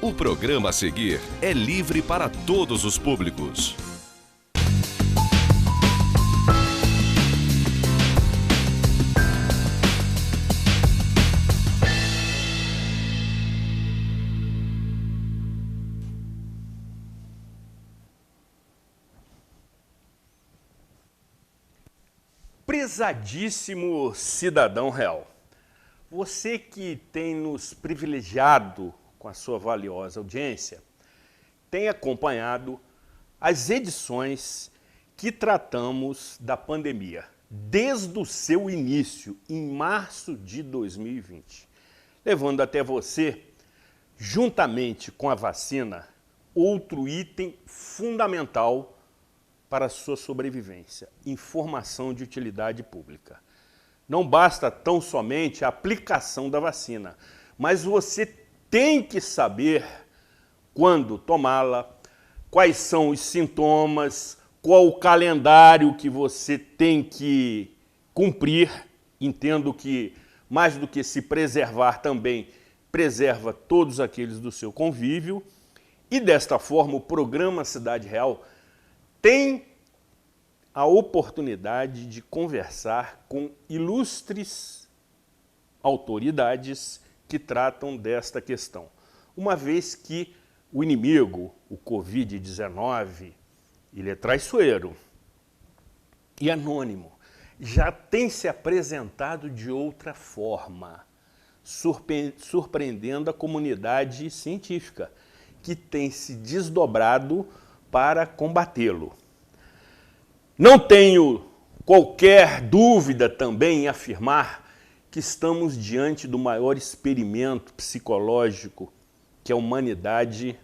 O programa a seguir é livre para todos os públicos. Prezadíssimo cidadão real, você que tem nos privilegiado com a sua valiosa audiência, tem acompanhado as edições que tratamos da pandemia, desde o seu início, em março de 2020, levando até você, juntamente com a vacina, outro item fundamental para a sua sobrevivência: informação de utilidade pública. Não basta tão somente a aplicação da vacina, mas você tem que saber quando tomá-la, quais são os sintomas, qual o calendário que você tem que cumprir. Entendo que, mais do que se preservar, também preserva todos aqueles do seu convívio. E desta forma, o programa Cidade Real tem a oportunidade de conversar com ilustres autoridades que tratam desta questão. Uma vez que o inimigo, o Covid-19, ele é traiçoeiro e anônimo, já tem se apresentado de outra forma, surpreendendo a comunidade científica, que tem se desdobrado para combatê-lo. Não tenho qualquer dúvida também em afirmar que estamos diante do maior experimento psicológico que a humanidade,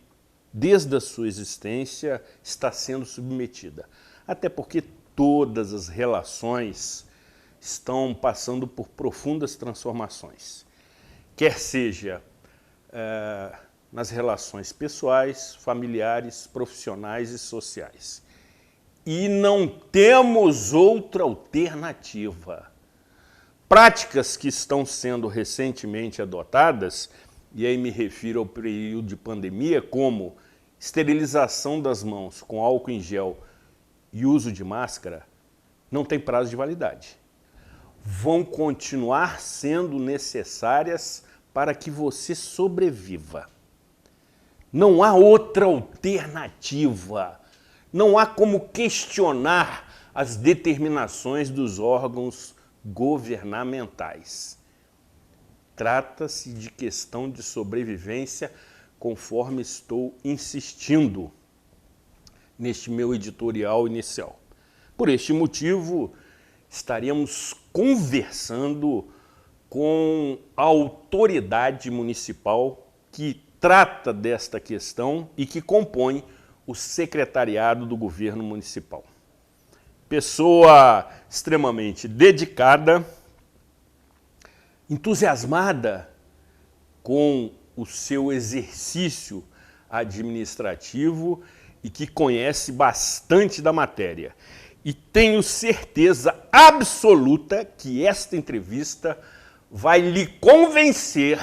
desde a sua existência, está sendo submetida. Até porque todas as relações estão passando por profundas transformações. Quer seja nas relações pessoais, familiares, profissionais e sociais. E não temos outra alternativa. Práticas que estão sendo recentemente adotadas, e aí me refiro ao período de pandemia, como esterilização das mãos com álcool em gel e uso de máscara, não tem prazo de validade. Vão continuar sendo necessárias para que você sobreviva. Não há outra alternativa. Não há como questionar as determinações dos órgãos governamentais. Trata-se de questão de sobrevivência, conforme estou insistindo neste meu editorial inicial. Por este motivo, estaremos conversando com a autoridade municipal que trata desta questão e que compõe o secretariado do governo municipal. Pessoa extremamente dedicada, entusiasmada com o seu exercício administrativo e que conhece bastante da matéria. E tenho certeza absoluta que esta entrevista vai lhe convencer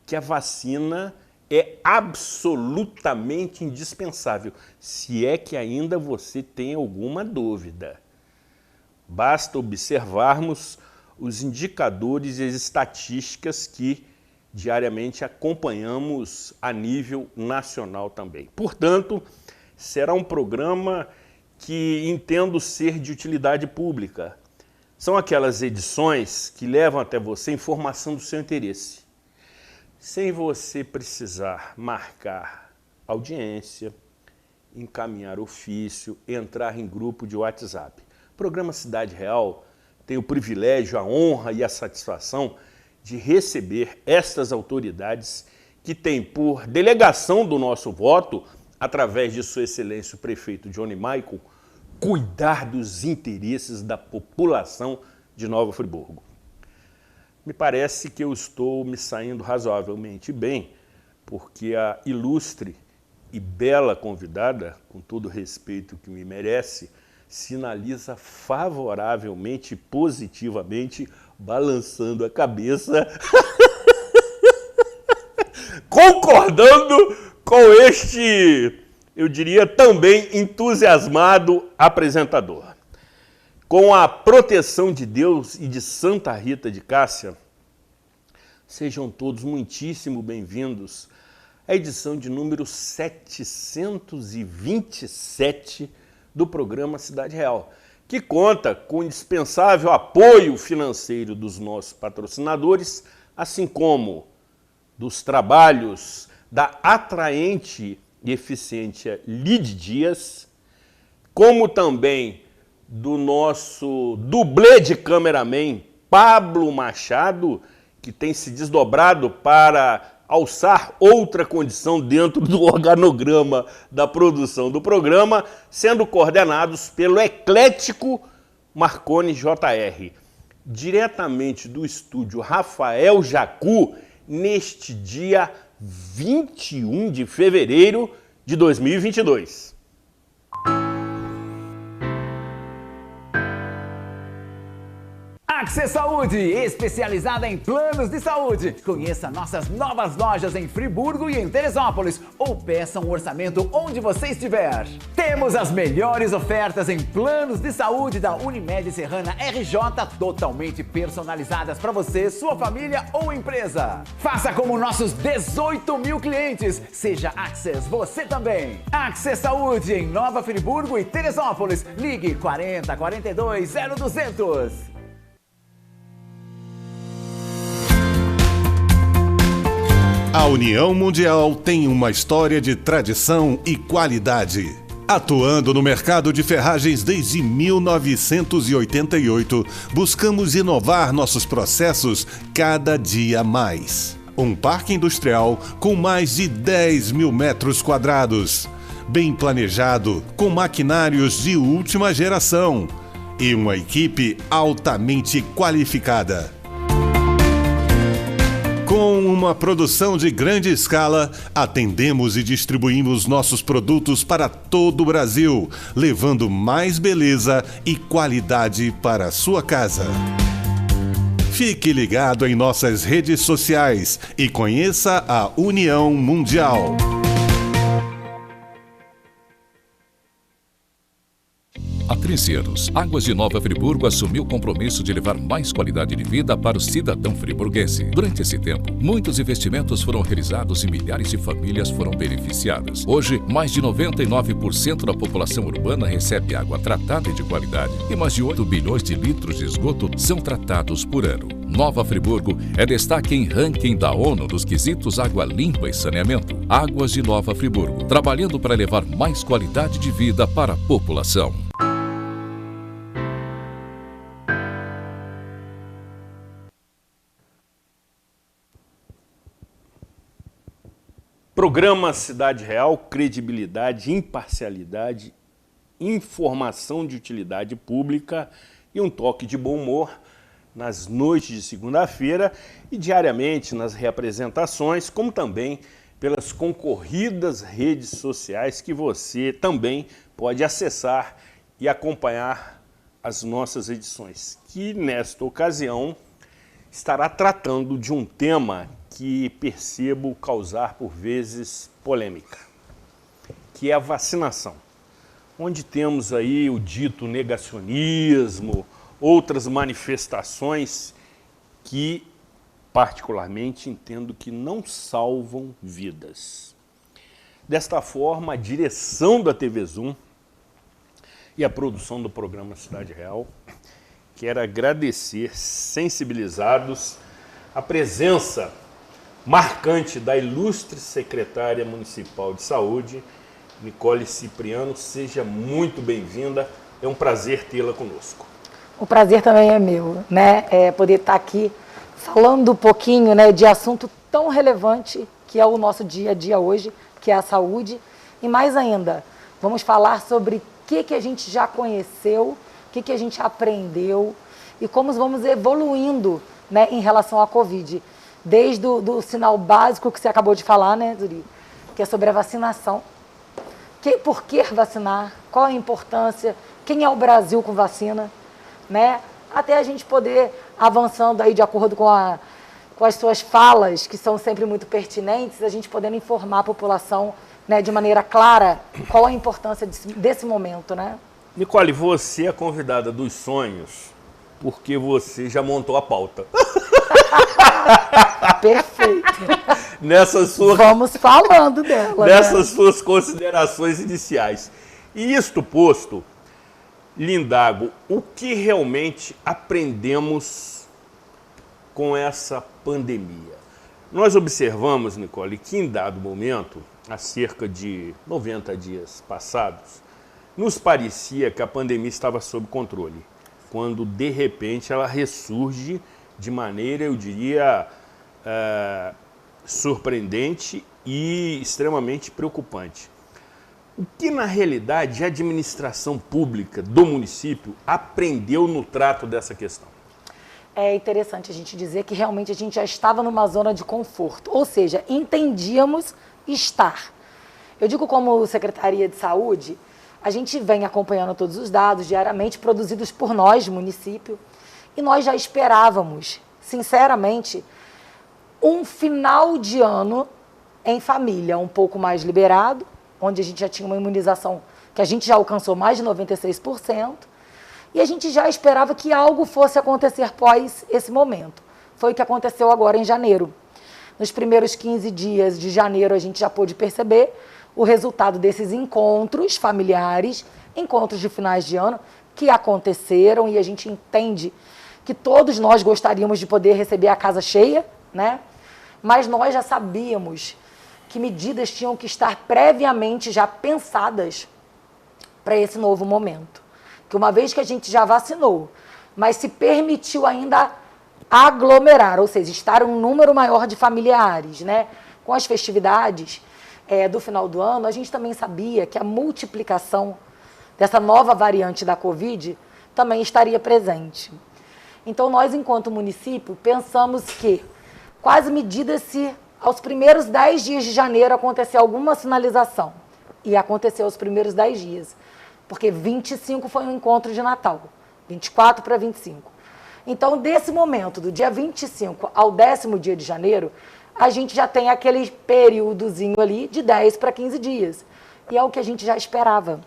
que a vacina é absolutamente indispensável, se é que ainda você tem alguma dúvida. Basta observarmos os indicadores e as estatísticas que diariamente acompanhamos a nível nacional também. Portanto, será um programa que entendo ser de utilidade pública. São aquelas edições que levam até você informação do seu interesse, sem você precisar marcar audiência, encaminhar ofício, entrar em grupo de WhatsApp. O programa Cidade Real tem o privilégio, a honra e a satisfação de receber estas autoridades que têm por delegação do nosso voto, através de Sua Excelência o Prefeito Johnny Michael, cuidar dos interesses da população de Nova Friburgo. Me parece que eu estou me saindo razoavelmente bem, porque a ilustre e bela convidada, com todo o respeito que me merece, sinaliza favoravelmente e positivamente, balançando a cabeça, concordando com este, eu diria, também entusiasmado apresentador. Com a proteção de Deus e de Santa Rita de Cássia, sejam todos muitíssimo bem-vindos à edição de número 727 do programa Cidade Real, que conta com o indispensável apoio financeiro dos nossos patrocinadores, assim como dos trabalhos da atraente e eficiente Lide Dias, como também do nosso dublê de cameraman Pablo Machado, que tem se desdobrado para alçar outra condição dentro do organograma da produção do programa, sendo coordenados pelo eclético Marconi JR, diretamente do estúdio Rafael Jacu, neste dia 21 de fevereiro de 2022. Access Saúde, especializada em planos de saúde. Conheça nossas novas lojas em Friburgo e em Teresópolis ou peça um orçamento onde você estiver. Temos as melhores ofertas em planos de saúde da Unimed Serrana RJ, totalmente personalizadas para você, sua família ou empresa. Faça como nossos 18 mil clientes. Seja Access você também. Access Saúde em Nova Friburgo e Teresópolis. Ligue 40 42 0200. A União Mundial tem uma história de tradição e qualidade. Atuando no mercado de ferragens desde 1988, buscamos inovar nossos processos cada dia mais. Um parque industrial com mais de 10 mil metros quadrados, bem planejado, com maquinários de última geração e uma equipe altamente qualificada. Com uma produção de grande escala, atendemos e distribuímos nossos produtos para todo o Brasil, levando mais beleza e qualidade para a sua casa. Fique ligado em nossas redes sociais e conheça a União Mundial. Há 13 anos, Águas de Nova Friburgo assumiu o compromisso de levar mais qualidade de vida para o cidadão friburguense. Durante esse tempo, muitos investimentos foram realizados e milhares de famílias foram beneficiadas. Hoje, mais de 99% da população urbana recebe água tratada e de qualidade, e mais de 8 bilhões de litros de esgoto são tratados por ano. Nova Friburgo é destaque em ranking da ONU dos quesitos água limpa e saneamento. Águas de Nova Friburgo, trabalhando para levar mais qualidade de vida para a população. Programa Cidade Real, credibilidade, imparcialidade, informação de utilidade pública e um toque de bom humor nas noites de segunda-feira e diariamente nas reapresentações, como também pelas concorridas redes sociais que você também pode acessar e acompanhar as nossas edições, que nesta ocasião estará tratando de um tema que percebo causar por vezes polêmica, que é a vacinação, onde temos aí o dito negacionismo, outras manifestações que particularmente entendo que não salvam vidas. Desta forma, a direção da TV Zoom e a produção do programa Cidade Real quero agradecer, sensibilizados, a presença marcante da ilustre secretária municipal de saúde, Nicole Cipriano. Seja muito bem-vinda, é um prazer tê-la conosco. O prazer também é meu, né? Poder estar aqui falando um pouquinho, né, de assunto tão relevante que é o nosso dia a dia hoje, que é a saúde. E mais ainda, vamos falar sobre o que a gente já conheceu, o que a gente aprendeu e como vamos evoluindo, né, em relação à Covid. Desde do sinal básico que você acabou de falar, né, Zuri? Que é sobre a vacinação. Por que vacinar? Qual a importância? Quem é o Brasil com vacina? Né? Até a gente poder avançando aí de acordo com com as suas falas, que são sempre muito pertinentes, a gente podendo informar a população, né, de maneira clara qual a importância desse momento, né? Nicole, você é a convidada dos sonhos porque você já montou a pauta. Perfeito. Vamos falando dela. Nessas suas considerações iniciais. E isto posto, Lindago, o que realmente aprendemos com essa pandemia? Nós observamos, Nicole, que em dado momento, há cerca de 90 dias passados, nos parecia que a pandemia estava sob controle, quando de repente ela ressurge de maneira, eu diria, surpreendente e extremamente preocupante. O que na realidade a administração pública do município aprendeu no trato dessa questão? É interessante a gente dizer que realmente a gente já estava numa zona de conforto, ou seja, entendíamos estar. Eu digo como Secretaria de Saúde, a gente vem acompanhando todos os dados diariamente produzidos por nós, município, e nós já esperávamos, sinceramente, um final de ano em família um pouco mais liberado, onde a gente já tinha uma imunização que a gente já alcançou mais de 96%, e a gente já esperava que algo fosse acontecer após esse momento. Foi o que aconteceu agora em janeiro. Nos primeiros 15 dias de janeiro, a gente já pôde perceber o resultado desses encontros familiares, encontros de finais de ano, que aconteceram, e a gente entende que todos nós gostaríamos de poder receber a casa cheia, né? Mas nós já sabíamos que medidas tinham que estar previamente já pensadas para esse novo momento. Que uma vez que a gente já vacinou, mas se permitiu ainda aglomerar, ou seja, estar um número maior de familiares, né? Com as festividades do final do ano, a gente também sabia que a multiplicação dessa nova variante da Covid também estaria presente. Então, nós, enquanto município, pensamos que, com as medidas, se aos primeiros 10 dias de janeiro acontecer alguma sinalização, e aconteceu aos primeiros 10 dias, porque 25 foi um encontro de Natal, 24 para 25. Então, desse momento, do dia 25 ao 10º dia de janeiro, a gente já tem aquele períodozinho ali de 10 para 15 dias. E é o que a gente já esperava,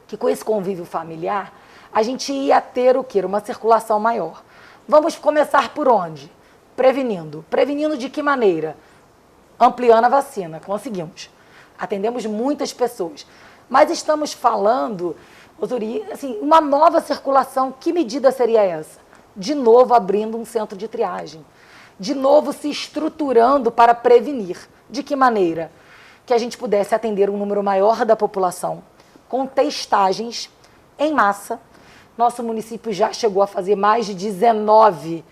que com esse convívio familiar, a gente ia ter o quê? Uma circulação maior. Vamos começar por onde? Prevenindo. Prevenindo de que maneira? Ampliando a vacina. Conseguimos. Atendemos muitas pessoas. Mas estamos falando, assim, uma nova circulação. Que medida seria essa? De novo abrindo um centro de triagem. De novo se estruturando para prevenir. De que maneira? Que a gente pudesse atender um número maior da população com testagens em massa. Nosso município já chegou a fazer mais de 19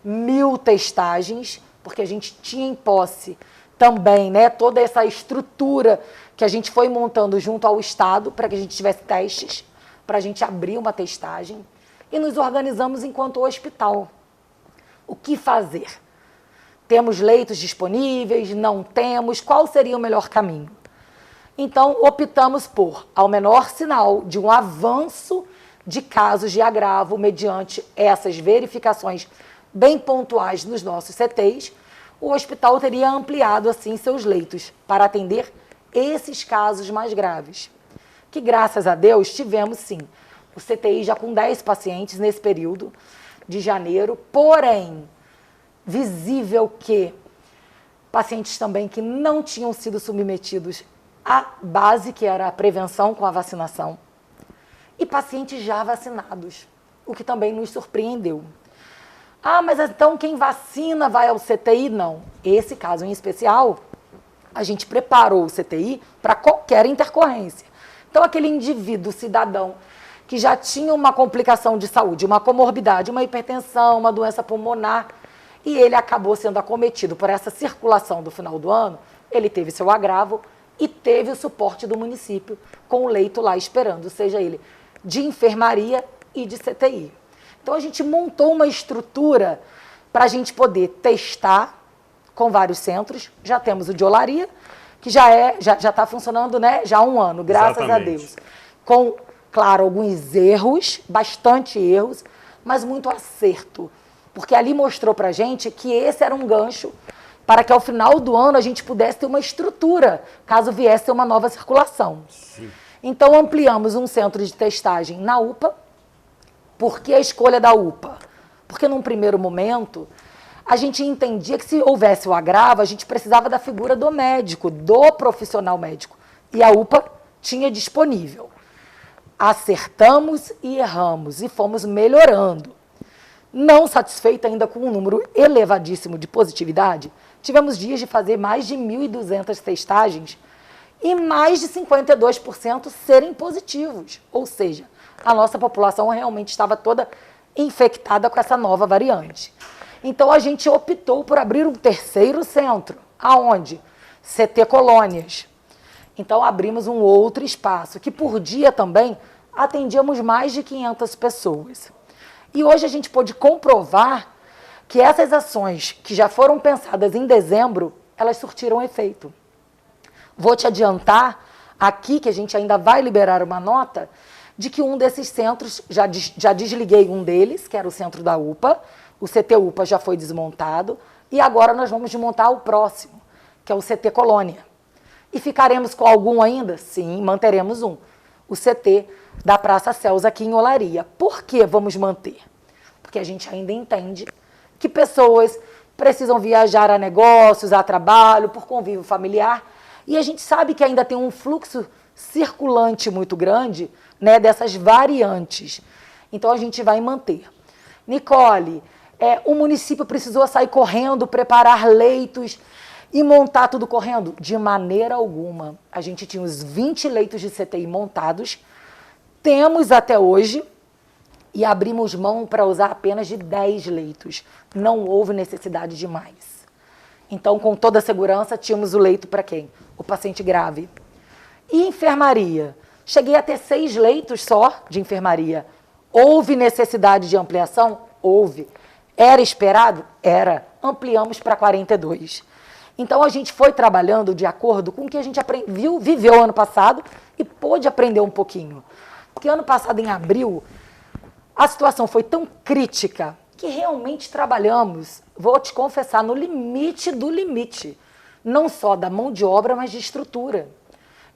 mil testagens, porque a gente tinha em posse também, né, toda essa estrutura que a gente foi montando junto ao Estado para que a gente tivesse testes, para a gente abrir uma testagem, e nos organizamos enquanto hospital. O que fazer? Temos leitos disponíveis? Não temos? Qual seria o melhor caminho? Então, optamos por, ao menor sinal de um avanço de casos de agravo, mediante essas verificações bem pontuais nos nossos CTIs, o hospital teria ampliado, assim, seus leitos para atender esses casos mais graves. Que, graças a Deus, tivemos, sim, o CTI já com 10 pacientes nesse período de janeiro, porém, visível que pacientes também que não tinham sido submetidos à base, que era a prevenção com a vacinação, e pacientes já vacinados, o que também nos surpreendeu. Ah, mas então quem vacina vai ao CTI? Não. Esse caso em especial, a gente preparou o CTI para qualquer intercorrência. Então, aquele indivíduo, cidadão, que já tinha uma complicação de saúde, uma comorbidade, uma hipertensão, uma doença pulmonar, e ele acabou sendo acometido por essa circulação do final do ano, ele teve seu agravo e teve o suporte do município com o leito lá esperando, seja ele de enfermaria e de CTI. Então, a gente montou uma estrutura para a gente poder testar com vários centros. Já temos o de Olaria, que já está funcionando, né, já há um ano, graças Exatamente. a Deus. Com, claro, alguns erros, bastante erros, mas muito acerto porque ali mostrou para a gente que esse era um gancho para que ao final do ano a gente pudesse ter uma estrutura, caso viesse uma nova circulação. Sim. Então ampliamos um centro de testagem na UPA. Por que a escolha da UPA? Porque num primeiro momento a gente entendia que se houvesse o agravo, a gente precisava da figura do médico, do profissional médico. E a UPA tinha disponível. Acertamos e erramos e fomos melhorando. Não satisfeita ainda com um número elevadíssimo de positividade, tivemos dias de fazer mais de 1.200 testagens e mais de 52% serem positivos. Ou seja, a nossa população realmente estava toda infectada com essa nova variante. Então a gente optou por abrir um terceiro centro. Aonde? CT Colônias. Então abrimos um outro espaço, que por dia também atendíamos mais de 500 pessoas. E hoje a gente pôde comprovar que essas ações que já foram pensadas em dezembro, elas surtiram efeito. Vou te adiantar aqui que a gente ainda vai liberar uma nota de que um desses centros, já desliguei um deles, que era o centro da UPA, o CT UPA já foi desmontado, e agora nós vamos desmontar o próximo, que é o CT Colônia. E ficaremos com algum ainda? Sim, manteremos um. O CT da Praça Celso aqui em Olaria. Por que vamos manter? Porque a gente ainda entende que pessoas precisam viajar a negócios, a trabalho, por convívio familiar, e a gente sabe que ainda tem um fluxo circulante muito grande, né, dessas variantes. Então a gente vai manter. Nicole, o município precisou sair correndo, preparar leitos e montar tudo correndo? De maneira alguma. A gente tinha os 20 leitos de CTI montados, temos até hoje, e abrimos mão para usar apenas de 10 leitos. Não houve necessidade de mais. Então, com toda a segurança, tínhamos o leito para quem? O paciente grave. E enfermaria? Cheguei a ter 6 leitos só de enfermaria. Houve necessidade de ampliação? Houve. Era esperado? Era. Ampliamos para 42. Então, a gente foi trabalhando de acordo com o que a gente viveu ano passado e pôde aprender um pouquinho. Porque ano passado, em abril, a situação foi tão crítica que realmente trabalhamos, vou te confessar, no limite do limite. Não só da mão de obra, mas de estrutura.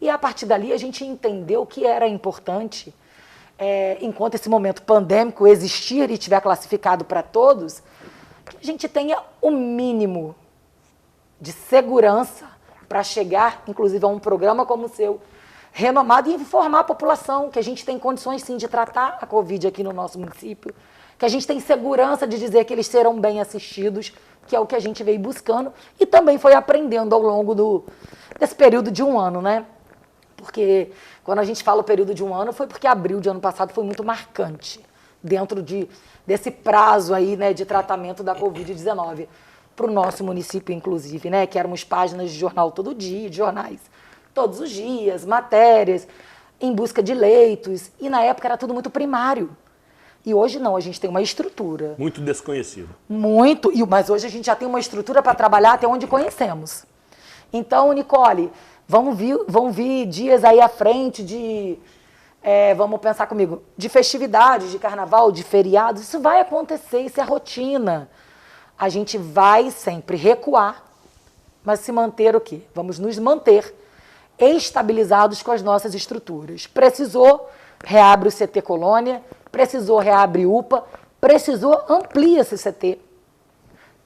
E a partir dali a gente entendeu que era importante, enquanto esse momento pandêmico existir e estiver classificado para todos, que a gente tenha o mínimo de segurança para chegar, inclusive, a um programa como o seu, renomado, e informar a população que a gente tem condições, sim, de tratar a Covid aqui no nosso município, que a gente tem segurança de dizer que eles serão bem assistidos, que é o que a gente veio buscando e também foi aprendendo ao longo desse período de um ano, né? Porque quando a gente fala o período de um ano, foi porque abril de ano passado foi muito marcante dentro desse prazo aí, né, de tratamento da Covid-19 para o nosso município, inclusive, né? Que éramos páginas de jornal todo dia, de jornais todos os dias, matérias, em busca de leitos, e na época era tudo muito primário. E hoje não, a gente tem uma estrutura. Muito desconhecido. Muito, mas hoje a gente já tem uma estrutura para trabalhar até onde conhecemos. Então, Nicole, vão vir dias aí à frente de, vamos pensar comigo, de festividades, de carnaval, de feriados, isso vai acontecer, isso é rotina. A gente vai sempre recuar, mas se manter o quê? Vamos nos manter estabilizados com as nossas estruturas. Precisou, reabre o CT Colônia, precisou, reabre UPA, precisou, amplia esse CT.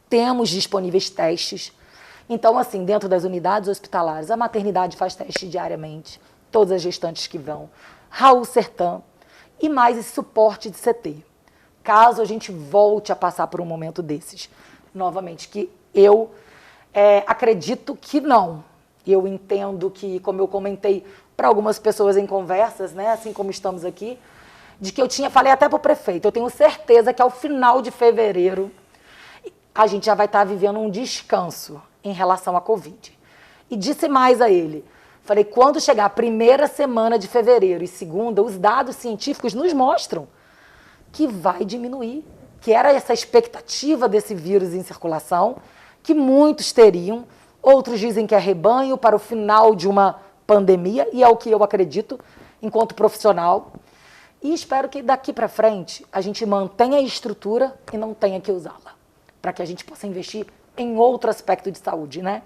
Temos disponíveis testes. Então, assim, dentro das unidades hospitalares, a maternidade faz teste diariamente, todas as gestantes que vão, Raul Sertã, e mais esse suporte de CT. Caso a gente volte a passar por um momento desses, novamente, que eu acredito que não. Eu entendo que, como eu comentei para algumas pessoas em conversas, né, assim como estamos aqui, de que falei até para o prefeito, eu tenho certeza que ao final de fevereiro a gente já vai estar vivendo um descanso em relação à Covid. E disse mais a ele, falei, quando chegar a primeira semana de fevereiro e segunda, os dados científicos nos mostram que vai diminuir, que era essa expectativa desse vírus em circulação, que muitos teriam. Outros dizem que é rebanho para o final de uma pandemia, e é o que eu acredito, enquanto profissional. E espero que daqui para frente a gente mantenha a estrutura e não tenha que usá-la, para que a gente possa investir em outro aspecto de saúde, né?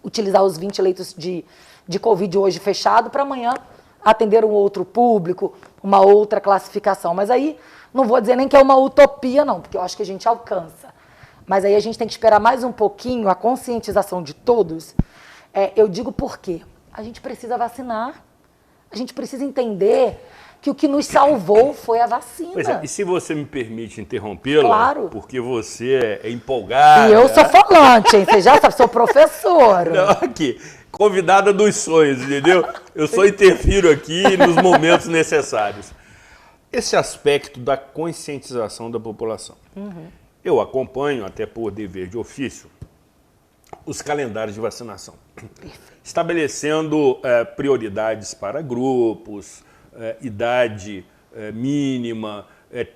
Utilizar os 20 leitos de Covid hoje fechado para amanhã atender um outro público, uma outra classificação. Mas aí não vou dizer nem que é uma utopia, não, porque eu acho que a gente alcança. Mas aí a gente tem que esperar mais um pouquinho a conscientização de todos. Eu digo por quê? A gente precisa vacinar. A gente precisa entender que o que nos salvou foi a vacina. Pois é, e se você me permite interrompê-la, claro, porque você é empolgada. E eu sou falante, hein? Você já sabe, sou professora. Não, aqui, convidada dos sonhos, entendeu? Eu só interfiro aqui nos momentos necessários. Esse aspecto da conscientização da população. Eu acompanho, até por dever de ofício, os calendários de vacinação. Estabelecendo prioridades para grupos, idade mínima,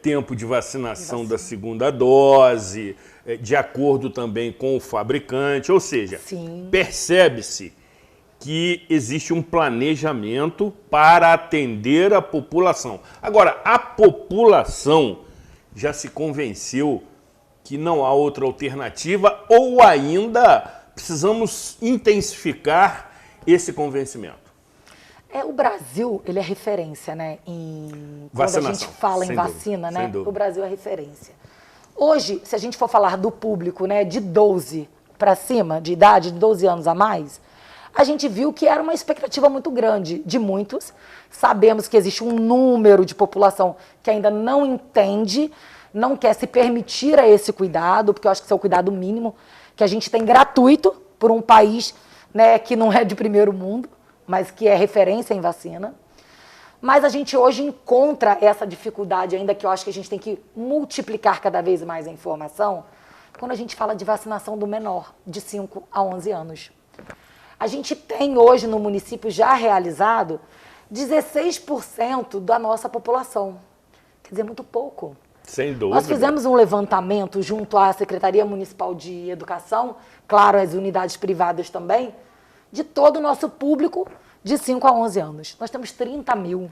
tempo de vacinação da segunda dose, de acordo também com o fabricante. Ou seja, percebe-se que existe um planejamento para atender a população. Agora, a população já se convenceu que não há outra alternativa ou ainda precisamos intensificar esse convencimento? O Brasil, ele é referência, né? Quando a gente fala em vacina, né? O Brasil é referência. Hoje, se a gente for falar do público, né, de 12 para cima, de idade, de 12 anos a mais, a gente viu que era uma expectativa muito grande de muitos. Sabemos que existe um número de população que ainda não entende, não quer se permitir a esse cuidado, porque eu acho que esse é o cuidado mínimo que a gente tem gratuito por um país, né, que não é de primeiro mundo, mas que é referência em vacina. Mas a gente hoje encontra essa dificuldade ainda, que eu acho que a gente tem que multiplicar cada vez mais a informação, quando a gente fala de vacinação do menor, de 5 a 11 anos. A gente tem hoje no município já realizado 16% da nossa população. Quer dizer, muito pouco. Sem dúvida. Nós fizemos um levantamento junto à Secretaria Municipal de Educação, claro, as unidades privadas também, de todo o nosso público de 5 a 11 anos. Nós temos 30 mil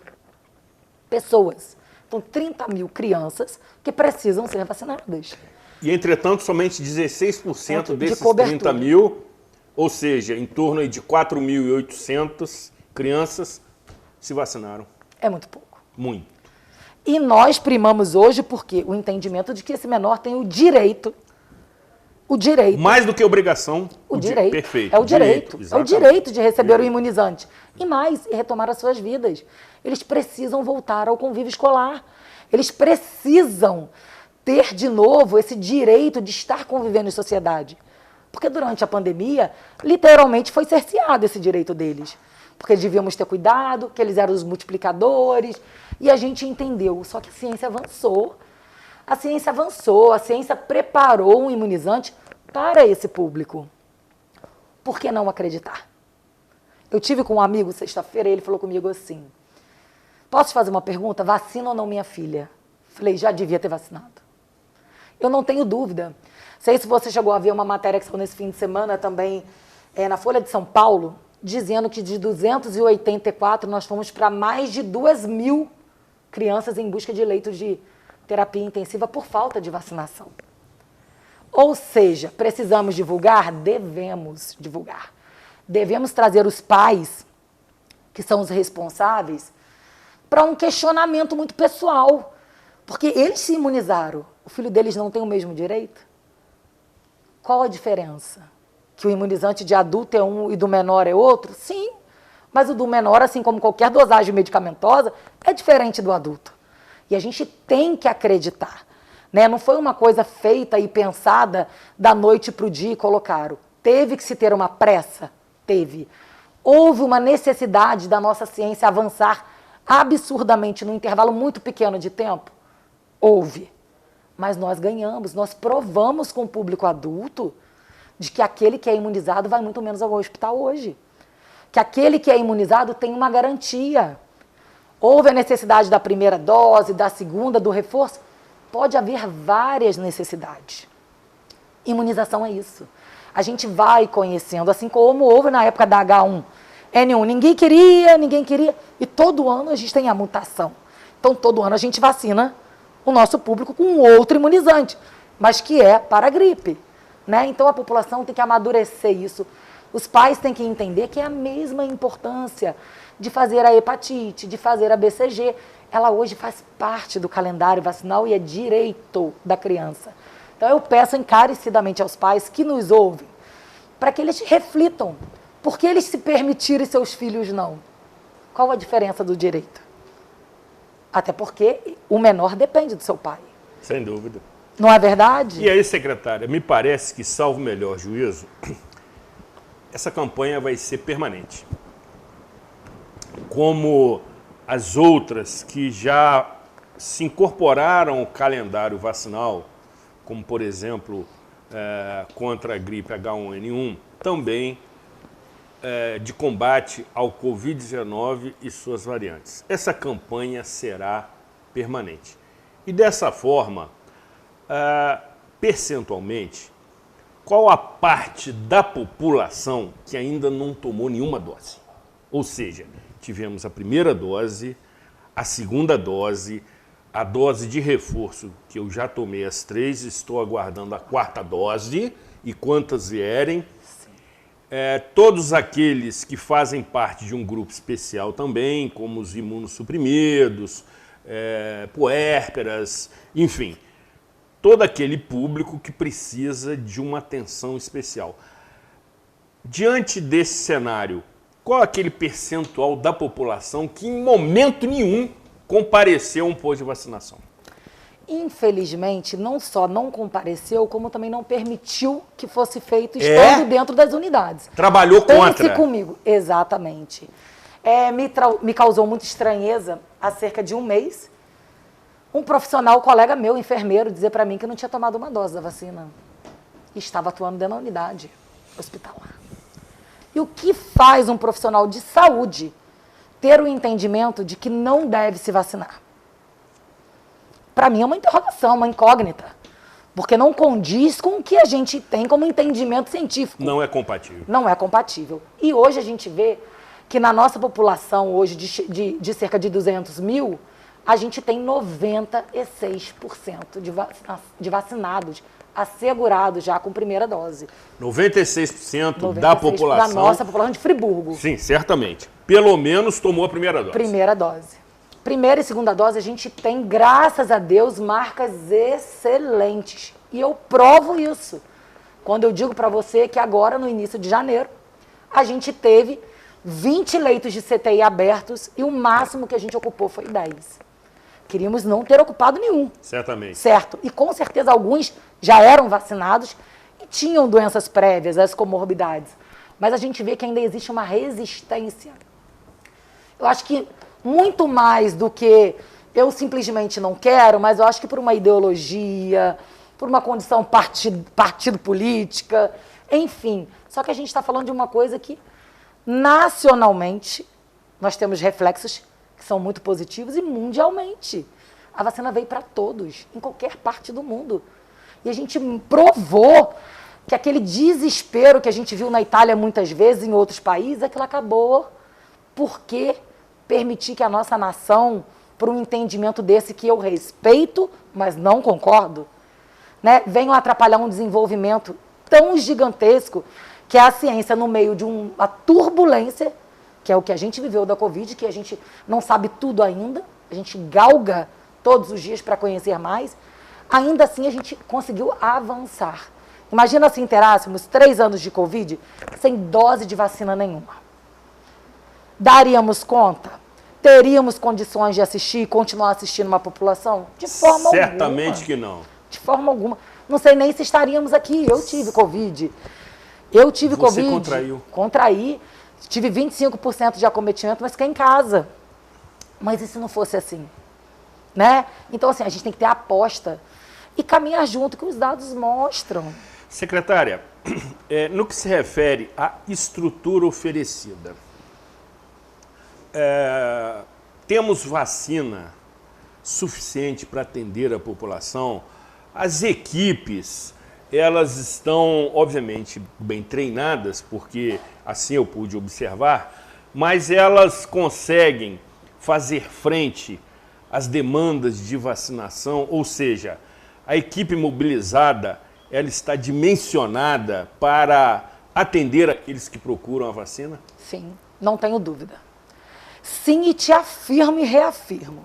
pessoas. Então, 30 mil crianças que precisam ser vacinadas. E, entretanto, somente 16% desses 30 mil, ou seja, em torno de 4.800 crianças se vacinaram. É muito pouco. Muito. E nós primamos hoje porque o entendimento de que esse menor tem o direito. Mais do que obrigação. O direito. Perfeito. É o direito. É o direito de receber o imunizante. E mais, e retomar as suas vidas. Eles precisam voltar ao convívio escolar. Eles precisam ter de novo esse direito de estar convivendo em sociedade. Porque durante a pandemia, literalmente foi cerceado esse direito deles. Porque devíamos ter cuidado, que eles eram os multiplicadores. E a gente entendeu. Só que a ciência avançou. A ciência preparou um imunizante para esse público. Por que não acreditar? Eu tive com um amigo sexta-feira e ele falou comigo assim: posso te fazer uma pergunta? Vacina ou não minha filha? Falei, já devia ter vacinado. Eu não tenho dúvida. Sei se você chegou a ver uma matéria que saiu nesse fim de semana também na Folha de São Paulo, dizendo que de 284 nós fomos para mais de 2.000 crianças em busca de leitos de terapia intensiva por falta de vacinação. Ou seja, precisamos divulgar? Devemos divulgar. Devemos trazer os pais, que são os responsáveis, para um questionamento muito pessoal. Porque eles se imunizaram. O filho deles não tem o mesmo direito? Qual a diferença? Que o imunizante de adulto é um e do menor é outro? Sim, mas o do menor, assim como qualquer dosagem medicamentosa, é diferente do adulto. E a gente tem que acreditar, né? Não foi uma coisa feita e pensada da noite para o dia e colocaram. Teve que se ter uma pressa? Teve. Houve uma necessidade da nossa ciência avançar absurdamente num intervalo muito pequeno de tempo? Houve. Mas nós ganhamos, nós provamos com o público adulto de que aquele que é imunizado vai muito menos ao hospital hoje. Que aquele que é imunizado tem uma garantia. Houve a necessidade da primeira dose, da segunda, do reforço? Pode haver várias necessidades. Imunização é isso. A gente vai conhecendo, assim como houve na época da H1N1. Ninguém queria, e todo ano a gente tem a mutação. Então, todo ano a gente vacina o nosso público com outro imunizante, mas que é para a gripe, né? Então, a população tem que amadurecer isso. Os pais têm que entender que é a mesma importância de fazer a hepatite, de fazer a BCG. Ela hoje faz parte do calendário vacinal e é direito da criança. Então, eu peço encarecidamente aos pais que nos ouvem, para que eles reflitam. Por que eles se permitirem e seus filhos não? Qual a diferença do direito? Até porque o menor depende do seu pai. Sem dúvida. Não é verdade? E aí, secretária, me parece que, salvo o melhor juízo, essa campanha vai ser permanente. Como as outras que já se incorporaram ao calendário vacinal, como, por exemplo, contra a gripe H1N1, também de combate ao Covid-19 e suas variantes. Essa campanha será permanente. E dessa forma, percentualmente, qual a parte da população que ainda não tomou nenhuma dose? Ou seja, tivemos a primeira dose, a segunda dose, a dose de reforço, que eu já tomei as 3, estou aguardando a 4ª dose, e quantas vierem. Todos aqueles que fazem parte de um grupo especial também, como os imunossuprimidos, puérperas, enfim, todo aquele público que precisa de uma atenção especial. Diante desse cenário, qual é aquele percentual da população que em momento nenhum compareceu a um posto de vacinação? Infelizmente, não só não compareceu, como também não permitiu que fosse feito estando dentro das unidades. Trabalhou contra. Pense comigo, exatamente. Me causou muita estranheza, há cerca de um mês, um profissional, colega meu, enfermeiro, dizer para mim que não tinha tomado uma dose da vacina. E estava atuando dentro da unidade hospitalar. E o que faz um profissional de saúde ter o entendimento de que não deve se vacinar? Para mim é uma interrogação, uma incógnita, porque não condiz com o que a gente tem como entendimento científico. Não é compatível. Não é compatível. E hoje a gente vê que na nossa população hoje de cerca de 200 mil, a gente tem 96% de vacinados assegurados já com primeira dose. 96% da população. Da nossa população de Friburgo. Sim, certamente. Pelo menos tomou a primeira dose. Primeira dose. Primeira e segunda dose a gente tem, graças a Deus, marcas excelentes. E eu provo isso. Quando eu digo para você que agora, no início de janeiro, a gente teve 20 leitos de CTI abertos e o máximo que a gente ocupou foi 10. Queríamos não ter ocupado nenhum. Certamente. Certo. E com certeza alguns já eram vacinados e tinham doenças prévias, as comorbidades. Mas a gente vê que ainda existe uma resistência. Eu acho que muito mais do que eu simplesmente não quero, mas eu acho que por uma ideologia, por uma condição partido política, enfim. Só que a gente está falando de uma coisa que, nacionalmente, nós temos reflexos que são muito positivos e mundialmente. A vacina veio para todos, em qualquer parte do mundo. E a gente provou que aquele desespero que a gente viu na Itália muitas vezes, em outros países, aquilo acabou. Porque permitir que a nossa nação, por um entendimento desse que eu respeito, mas não concordo, né, venham atrapalhar um desenvolvimento tão gigantesco que é a ciência no meio de uma turbulência, que é o que a gente viveu da Covid, que a gente não sabe tudo ainda, a gente galga todos os dias para conhecer mais, ainda assim a gente conseguiu avançar. Imagina se interássemos 3 anos de Covid sem dose de vacina nenhuma. Daríamos conta? Teríamos condições de assistir e continuar assistindo uma população? De forma alguma. Certamente que não. De forma alguma. Não sei nem se estaríamos aqui. Eu tive Covid. Você Covid. contraiu. Contraí. Tive 25% de acometimento, mas fiquei em casa. Mas e se não fosse assim? Né? Então, assim, a gente tem que ter aposta e caminhar junto, que os dados mostram. Secretária, no que se refere à estrutura oferecida, temos vacina suficiente para atender a população? As equipes, elas estão, obviamente, bem treinadas, porque assim eu pude observar, mas elas conseguem fazer frente as demandas de vacinação, ou seja, a equipe mobilizada, ela está dimensionada para atender aqueles que procuram a vacina? Sim, não tenho dúvida. Sim, e te afirmo e reafirmo.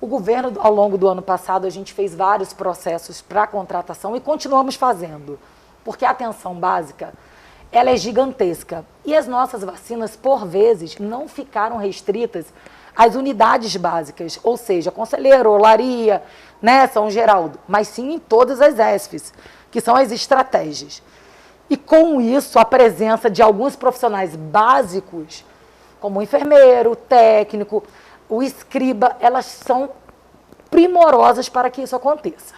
O governo, ao longo do ano passado, a gente fez vários processos para contratação e continuamos fazendo, porque a atenção básica, ela é gigantesca. E as nossas vacinas, por vezes, não ficaram restritas às unidades básicas, ou seja, Conselheiro, Olaria, né, São Geraldo, mas sim em todas as ESFs, que são as estratégias. E com isso, a presença de alguns profissionais básicos, como o enfermeiro, o técnico, o escriba, elas são primorosas para que isso aconteça.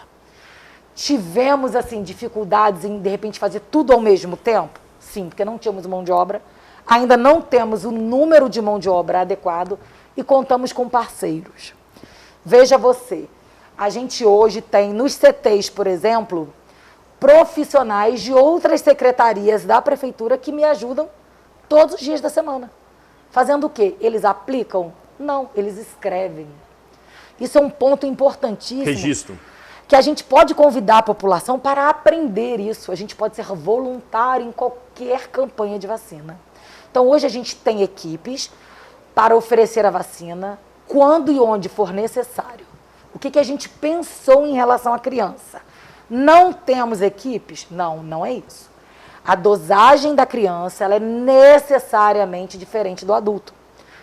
Tivemos, assim, dificuldades em, de repente, fazer tudo ao mesmo tempo? Sim, porque não tínhamos mão de obra, ainda não temos o número de mão de obra adequado e contamos com parceiros. Veja você, a gente hoje tem nos CTs, por exemplo, profissionais de outras secretarias da prefeitura que me ajudam todos os dias da semana. Fazendo o quê? Eles aplicam? Não, eles escrevem. Isso é um ponto importantíssimo. Registro. Que a gente pode convidar a população para aprender isso. A gente pode ser voluntário em qualquer campanha de vacina. Então, hoje a gente tem equipes para oferecer a vacina quando e onde for necessário. O que a gente pensou em relação à criança? Não temos equipes? Não, não é isso. A dosagem da criança ela é necessariamente diferente do adulto.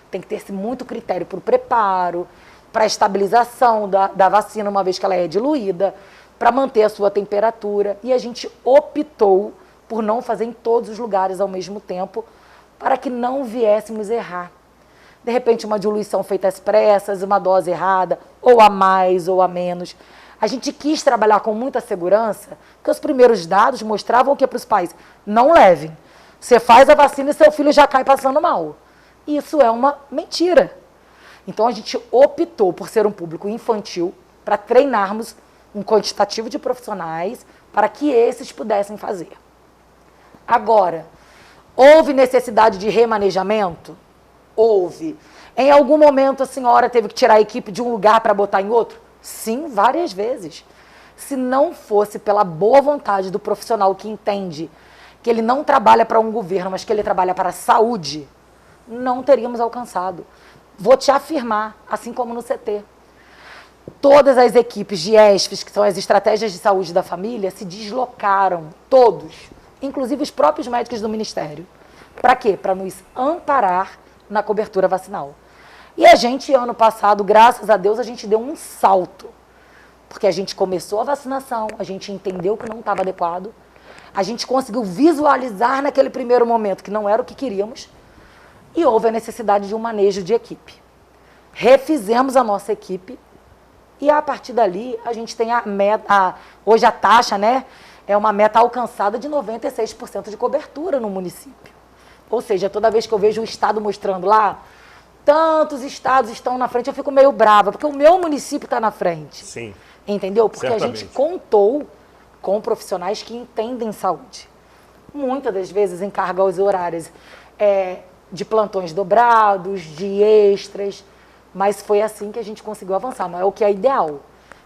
Tem que ter muito critério para o preparo, para a estabilização da vacina, uma vez que ela é diluída, para manter a sua temperatura. E a gente optou por não fazer em todos os lugares ao mesmo tempo, para que não viéssemos errar. De repente, uma diluição feita às pressas, uma dose errada, ou a mais ou a menos. A gente quis trabalhar com muita segurança, porque os primeiros dados mostravam que para os pais, não levem. Você faz a vacina e seu filho já cai passando mal. Isso é uma mentira. Então, a gente optou por ser um público infantil, para treinarmos um quantitativo de profissionais para que esses pudessem fazer. Agora, houve necessidade de remanejamento? Houve. Em algum momento, a senhora teve que tirar a equipe de um lugar para botar em outro? Sim, várias vezes. Se não fosse pela boa vontade do profissional que entende que ele não trabalha para um governo, mas que ele trabalha para a saúde, não teríamos alcançado. Vou te afirmar, assim como no CT. Todas as equipes de ESFs, que são as estratégias de saúde da família, se deslocaram, todos, inclusive os próprios médicos do Ministério. Para quê? Para nos amparar na cobertura vacinal. E a gente, ano passado, graças a Deus, a gente deu um salto. Porque a gente começou a vacinação, a gente entendeu que não estava adequado, a gente conseguiu visualizar naquele primeiro momento que não era o que queríamos, e houve a necessidade de um manejo de equipe. Refizemos a nossa equipe, e a partir dali a gente tem a meta, hoje a taxa, né, é uma meta alcançada de 96% de cobertura no município. Ou seja, toda vez que eu vejo o estado mostrando lá, tantos estados estão na frente, eu fico meio brava, porque o meu município está na frente. Sim. Entendeu? Porque Certamente. a gente contou com profissionais que entendem saúde. Muitas das vezes em cargas horárias de plantões dobrados, de extras, mas foi assim que a gente conseguiu avançar. Não é o que é ideal.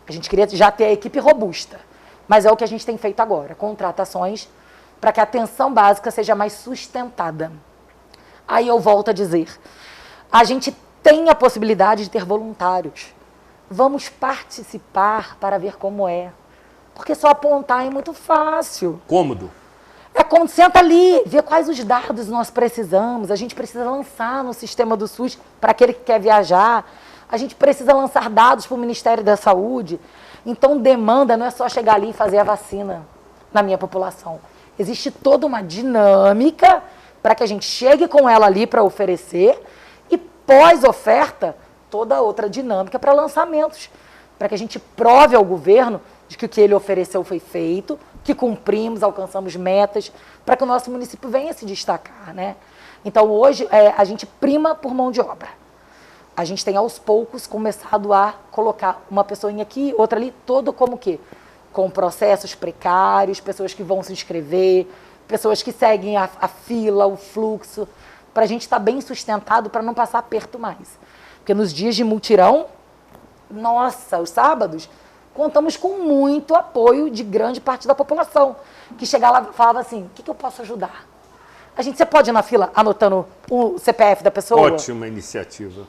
A gente queria já ter a equipe robusta, mas é o que a gente tem feito agora, contratações para que a atenção básica seja mais sustentada. Aí eu volto a dizer, a gente tem a possibilidade de ter voluntários. Vamos participar para ver como é. Porque só apontar é muito fácil. Cômodo. É quando senta ali, vê quais os dados nós precisamos. A gente precisa lançar no sistema do SUS para aquele que quer viajar. A gente precisa lançar dados para o Ministério da Saúde. Então, demanda não é só chegar ali e fazer a vacina na minha população. Existe toda uma dinâmica para que a gente chegue com ela ali para oferecer e pós-oferta, toda outra dinâmica para lançamentos, para que a gente prove ao governo de que o que ele ofereceu foi feito, que cumprimos, alcançamos metas, para que o nosso município venha se destacar, né? Então, hoje, a gente prima por mão de obra. A gente tem, aos poucos, começado a colocar uma pessoinha aqui, outra ali, todo como o quê? Com processos precários, pessoas que vão se inscrever, pessoas que seguem a fila, o fluxo, para a gente estar bem sustentado, para não passar aperto mais. Porque nos dias de mutirão, nossa, os sábados, contamos com muito apoio de grande parte da população, que chegava lá e falava assim, o que eu posso ajudar? Você pode ir na fila anotando o CPF da pessoa? Ótima iniciativa.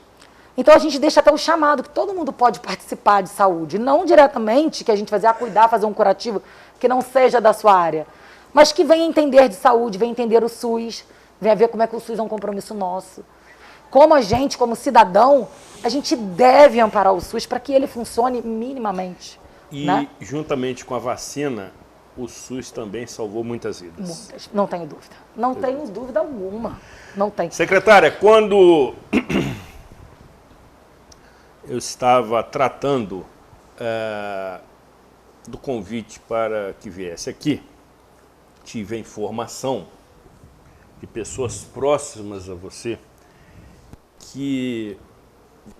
Então a gente deixa até o chamado, que todo mundo pode participar de saúde. Não diretamente que a gente vai cuidar, fazer um curativo que não seja da sua área. Mas que venha entender de saúde, venha entender o SUS, venha ver como é que o SUS é um compromisso nosso. Como a gente, como cidadão, a gente deve amparar o SUS para que ele funcione minimamente. E, né? Juntamente com a vacina, o SUS também salvou muitas vidas. Muitas, não tenho dúvida. Não tenho dúvida alguma. Não tem. Secretária, quando eu estava tratando do convite para que viesse aqui, tive a informação de pessoas próximas a você que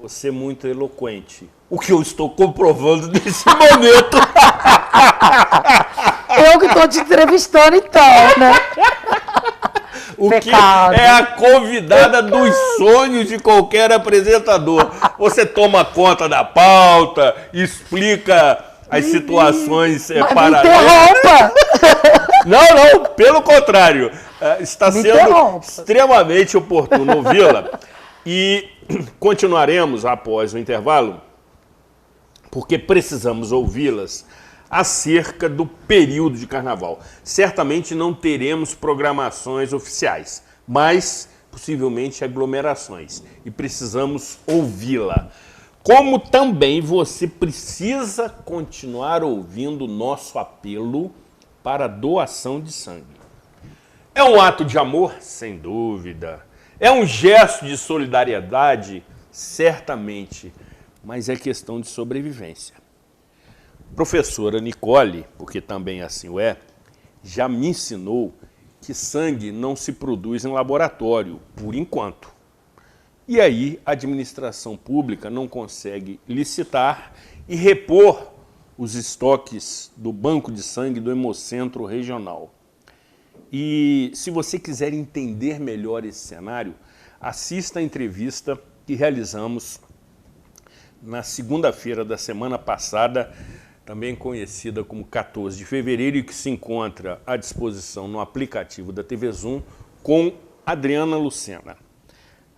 você é muito eloquente. O que eu estou comprovando nesse momento. Eu que estou te entrevistando então, né? O Pecado. que é a convidada dos sonhos de qualquer apresentador. Você toma conta da pauta, explica as situações paralelas. Interrompa! Não, pelo contrário. Está Me sendo interrompa. extremamente oportuno ouvi-la. E continuaremos após o intervalo, porque precisamos ouvi-las acerca do período de carnaval. Certamente não teremos programações oficiais, mas possivelmente aglomerações. E precisamos ouvi-la. Como também você precisa continuar ouvindo o nosso apelo para doação de sangue. É um ato de amor? Sem dúvida. É um gesto de solidariedade? Certamente. Mas é questão de sobrevivência. Professora Nicole, porque também assim o é, já me ensinou que sangue não se produz em laboratório, por enquanto. E aí a administração pública não consegue licitar e repor os estoques do banco de sangue do Hemocentro Regional. E se você quiser entender melhor esse cenário, assista a entrevista que realizamos na segunda-feira da semana passada, também conhecida como 14 de fevereiro, e que se encontra à disposição no aplicativo da TV Zoom, com Adriana Lucena,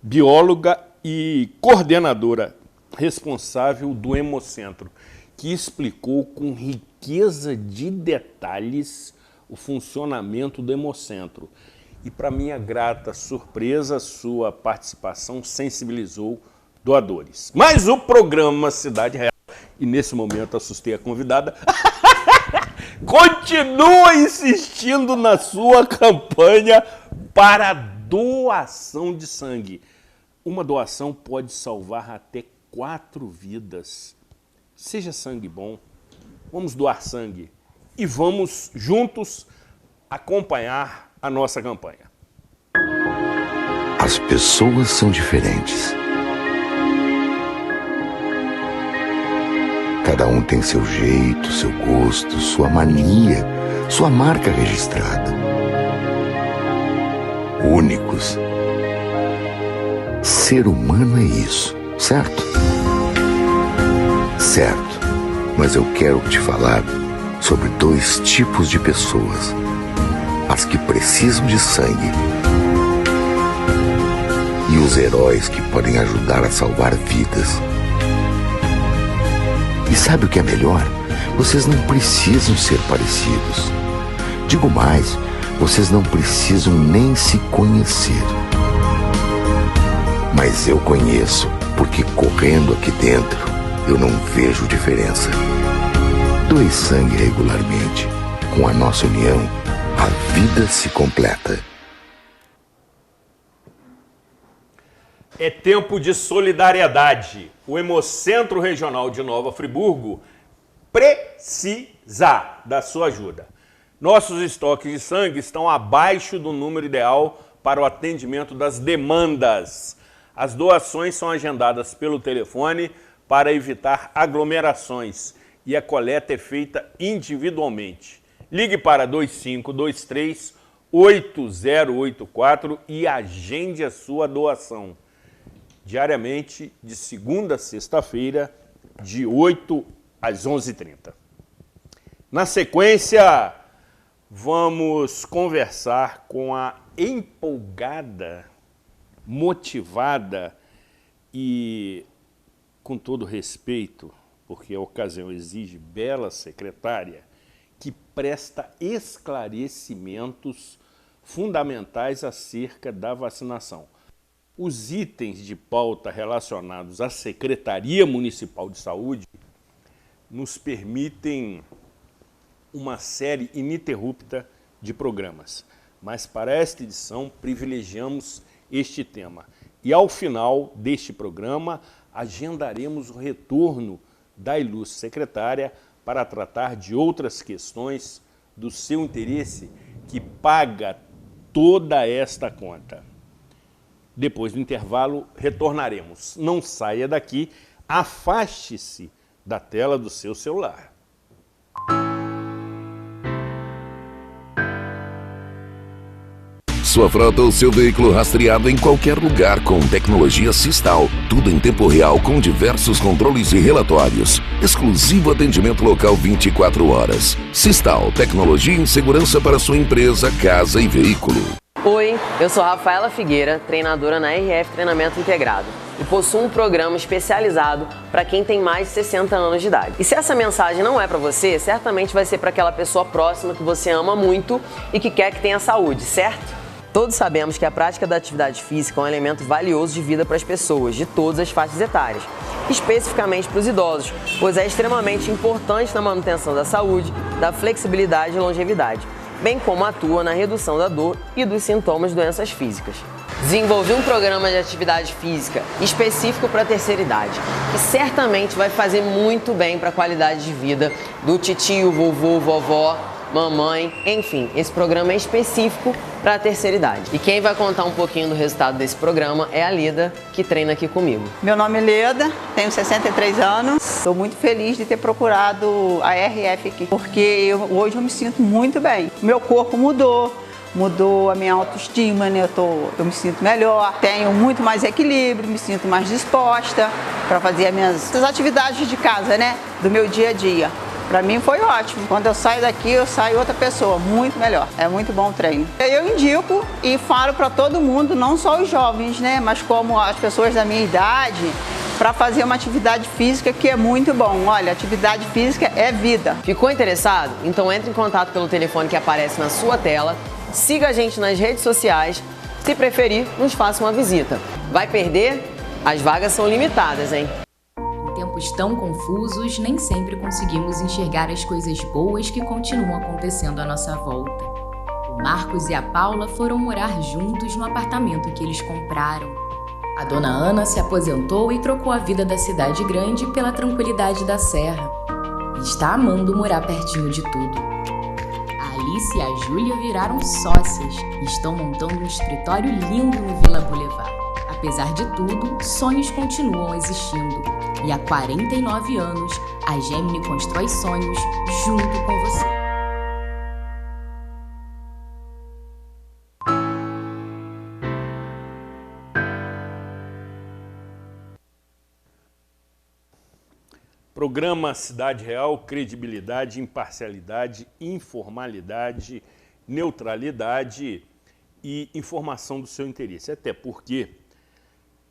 bióloga e coordenadora responsável do Hemocentro, que explicou com riqueza de detalhes o funcionamento do Hemocentro. E, para minha grata surpresa, sua participação sensibilizou doadores. Mas o programa Cidade Real, e nesse momento assustei a convidada, continua insistindo na sua campanha para doação de sangue. Uma doação pode salvar até 4 vidas. Seja sangue bom, vamos doar sangue e vamos juntos acompanhar a nossa campanha. As pessoas são diferentes. Cada um tem seu jeito, seu gosto, sua mania, sua marca registrada. Únicos. Ser humano é isso, certo? Certo, mas eu quero te falar sobre 2 tipos de pessoas. As que precisam de sangue e os heróis que podem ajudar a salvar vidas. E sabe o que é melhor? Vocês não precisam ser parecidos. Digo mais, vocês não precisam nem se conhecer. Mas eu conheço, porque correndo aqui dentro, eu não vejo diferença. Doe sangue regularmente. Com a nossa união, a vida se completa. É tempo de solidariedade. O Hemocentro Regional de Nova Friburgo precisa da sua ajuda. Nossos estoques de sangue estão abaixo do número ideal para o atendimento das demandas. As doações são agendadas pelo telefone para evitar aglomerações e a coleta é feita individualmente. Ligue para 2523-8084 e agende a sua doação. Diariamente, de segunda a sexta-feira, de 8 às 11h30. Na sequência, vamos conversar com a empolgada, motivada e, com todo respeito, porque a ocasião exige, bela secretária, que presta esclarecimentos fundamentais acerca da vacinação. Os itens de pauta relacionados à Secretaria Municipal de Saúde nos permitem uma série ininterrupta de programas, mas para esta edição privilegiamos este tema. E ao final deste programa, agendaremos o retorno da ilustre secretária para tratar de outras questões do seu interesse que paga toda esta conta. Depois do intervalo, retornaremos. Não saia daqui, afaste-se da tela do seu celular. Sua frota ou seu veículo rastreado em qualquer lugar com tecnologia Sistal. Tudo em tempo real com diversos controles e relatórios. Exclusivo atendimento local 24 horas. Sistal, tecnologia em segurança para sua empresa, casa e veículo. Oi, eu sou Rafaela Figueira, treinadora na RF Treinamento Integrado e possuo um programa especializado para quem tem mais de 60 anos de idade. E se essa mensagem não é para você, certamente vai ser para aquela pessoa próxima que você ama muito e que quer que tenha saúde, certo? Todos sabemos que a prática da atividade física é um elemento valioso de vida para as pessoas de todas as faixas etárias, especificamente para os idosos, pois é extremamente importante na manutenção da saúde, da flexibilidade e longevidade, bem como atua na redução da dor e dos sintomas de doenças físicas. Desenvolvi um programa de atividade física específico para a terceira idade, que certamente vai fazer muito bem para a qualidade de vida do titio, vovô, vovó, mamãe, enfim, esse programa é específico para a terceira idade. E quem vai contar um pouquinho do resultado desse programa é a Leda, que treina aqui comigo. Meu nome é Leda, tenho 63 anos, estou muito feliz de ter procurado a RF aqui, porque hoje eu me sinto muito bem. Meu corpo mudou a minha autoestima, né? Eu me sinto melhor, tenho muito mais equilíbrio, me sinto mais disposta para fazer as atividades de casa, né? Do meu dia a dia. Para mim foi ótimo. Quando eu saio daqui, eu saio outra pessoa, muito melhor. É muito bom o treino. Eu indico e falo para todo mundo, não só os jovens, né, mas como as pessoas da minha idade, para fazer uma atividade física que é muito bom. Olha, atividade física é vida. Ficou interessado? Então entre em contato pelo telefone que aparece na sua tela, siga a gente nas redes sociais, se preferir, nos faça uma visita. Vai perder? As vagas são limitadas, hein? Em tempos tão confusos, nem sempre conseguimos enxergar as coisas boas que continuam acontecendo à nossa volta. O Marcos e a Paula foram morar juntos no apartamento que eles compraram. A dona Ana se aposentou e trocou a vida da cidade grande pela tranquilidade da serra. E está amando morar pertinho de tudo. A Alice e a Júlia viraram sócias e estão montando um escritório lindo no Vila Boulevard. Apesar de tudo, sonhos continuam existindo. E há 49 anos, a Gemini constrói sonhos junto com você. Programa Cidade Real, credibilidade, imparcialidade, informalidade, neutralidade e informação do seu interesse. Até porque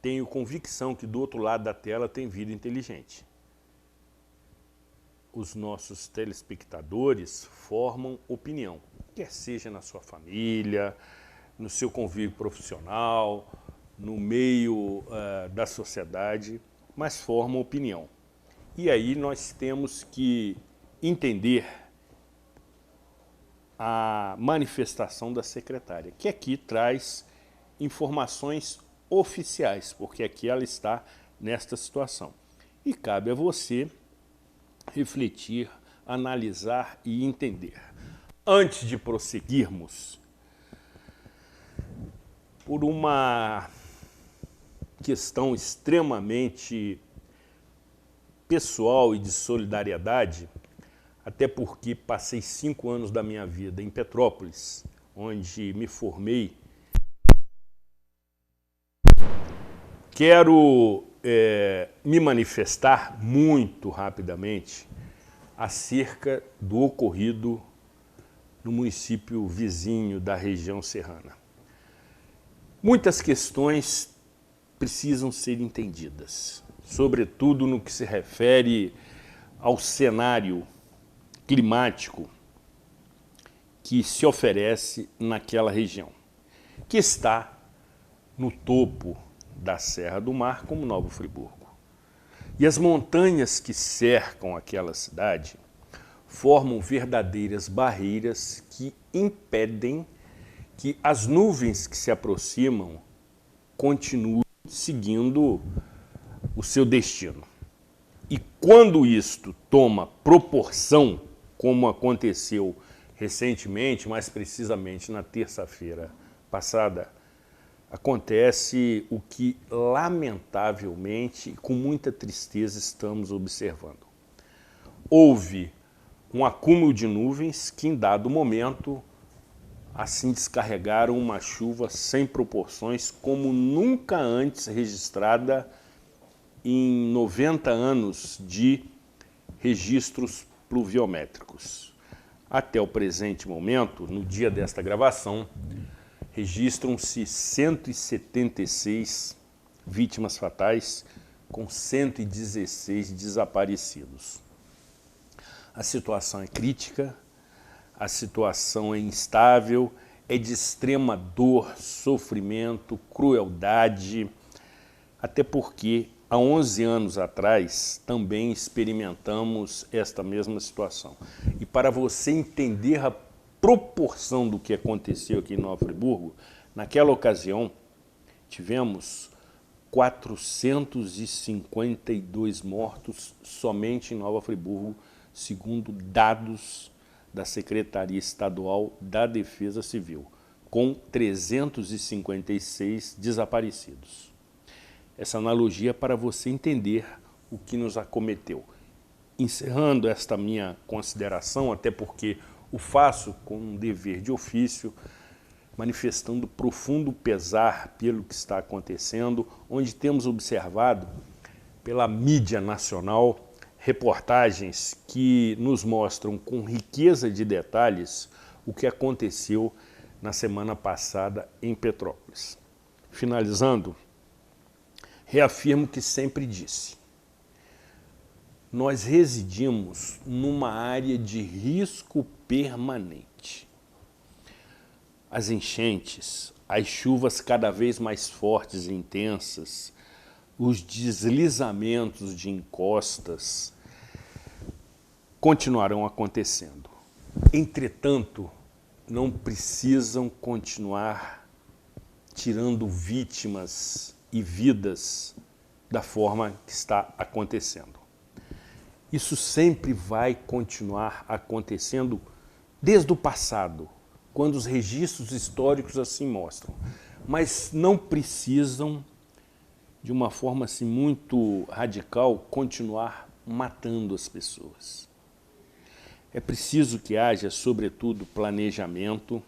tenho convicção que do outro lado da tela tem vida inteligente. Os nossos telespectadores formam opinião, quer seja na sua família, no seu convívio profissional, no meio da sociedade, mas formam opinião. E aí nós temos que entender a manifestação da secretária, que aqui traz informações oficiais, porque aqui ela está nesta situação. E cabe a você refletir, analisar e entender. Antes de prosseguirmos, por uma questão extremamente pessoal e de solidariedade, até porque passei 5 anos da minha vida em Petrópolis, onde me formei, quero me manifestar muito rapidamente acerca do ocorrido no município vizinho da região serrana. Muitas questões precisam ser entendidas, sobretudo no que se refere ao cenário climático que se oferece naquela região, que está no topo da Serra do Mar, como Nova Friburgo. E as montanhas que cercam aquela cidade formam verdadeiras barreiras que impedem que as nuvens que se aproximam continuem seguindo o seu destino. E quando isto toma proporção, como aconteceu recentemente, mais precisamente na terça-feira passada, acontece o que, lamentavelmente, com muita tristeza, estamos observando. Houve um acúmulo de nuvens que, em dado momento, assim descarregaram uma chuva sem proporções, como nunca antes registrada em 90 anos de registros pluviométricos. Até o presente momento, no dia desta gravação, registram-se 176 vítimas fatais, com 116 desaparecidos. A situação é crítica, a situação é instável, é de extrema dor, sofrimento, crueldade, até porque há 11 anos atrás também experimentamos esta mesma situação. E para você entender a proporção do que aconteceu aqui em Nova Friburgo, naquela ocasião tivemos 452 mortos somente em Nova Friburgo, segundo dados da Secretaria Estadual da Defesa Civil, com 356 desaparecidos. Essa analogia é para você entender o que nos acometeu. Encerrando esta minha consideração, até porque o faço com um dever de ofício, manifestando profundo pesar pelo que está acontecendo, onde temos observado pela mídia nacional reportagens que nos mostram com riqueza de detalhes o que aconteceu na semana passada em Petrópolis. Finalizando, reafirmo que sempre disse: nós residimos numa área de risco permanente. As enchentes, as chuvas cada vez mais fortes e intensas, os deslizamentos de encostas continuarão acontecendo. Entretanto, não precisam continuar tirando vítimas e vidas da forma que está acontecendo. Isso sempre vai continuar acontecendo desde o passado, quando os registros históricos assim mostram, mas não precisam, de uma forma assim muito radical, continuar matando as pessoas. É preciso que haja, sobretudo, planejamento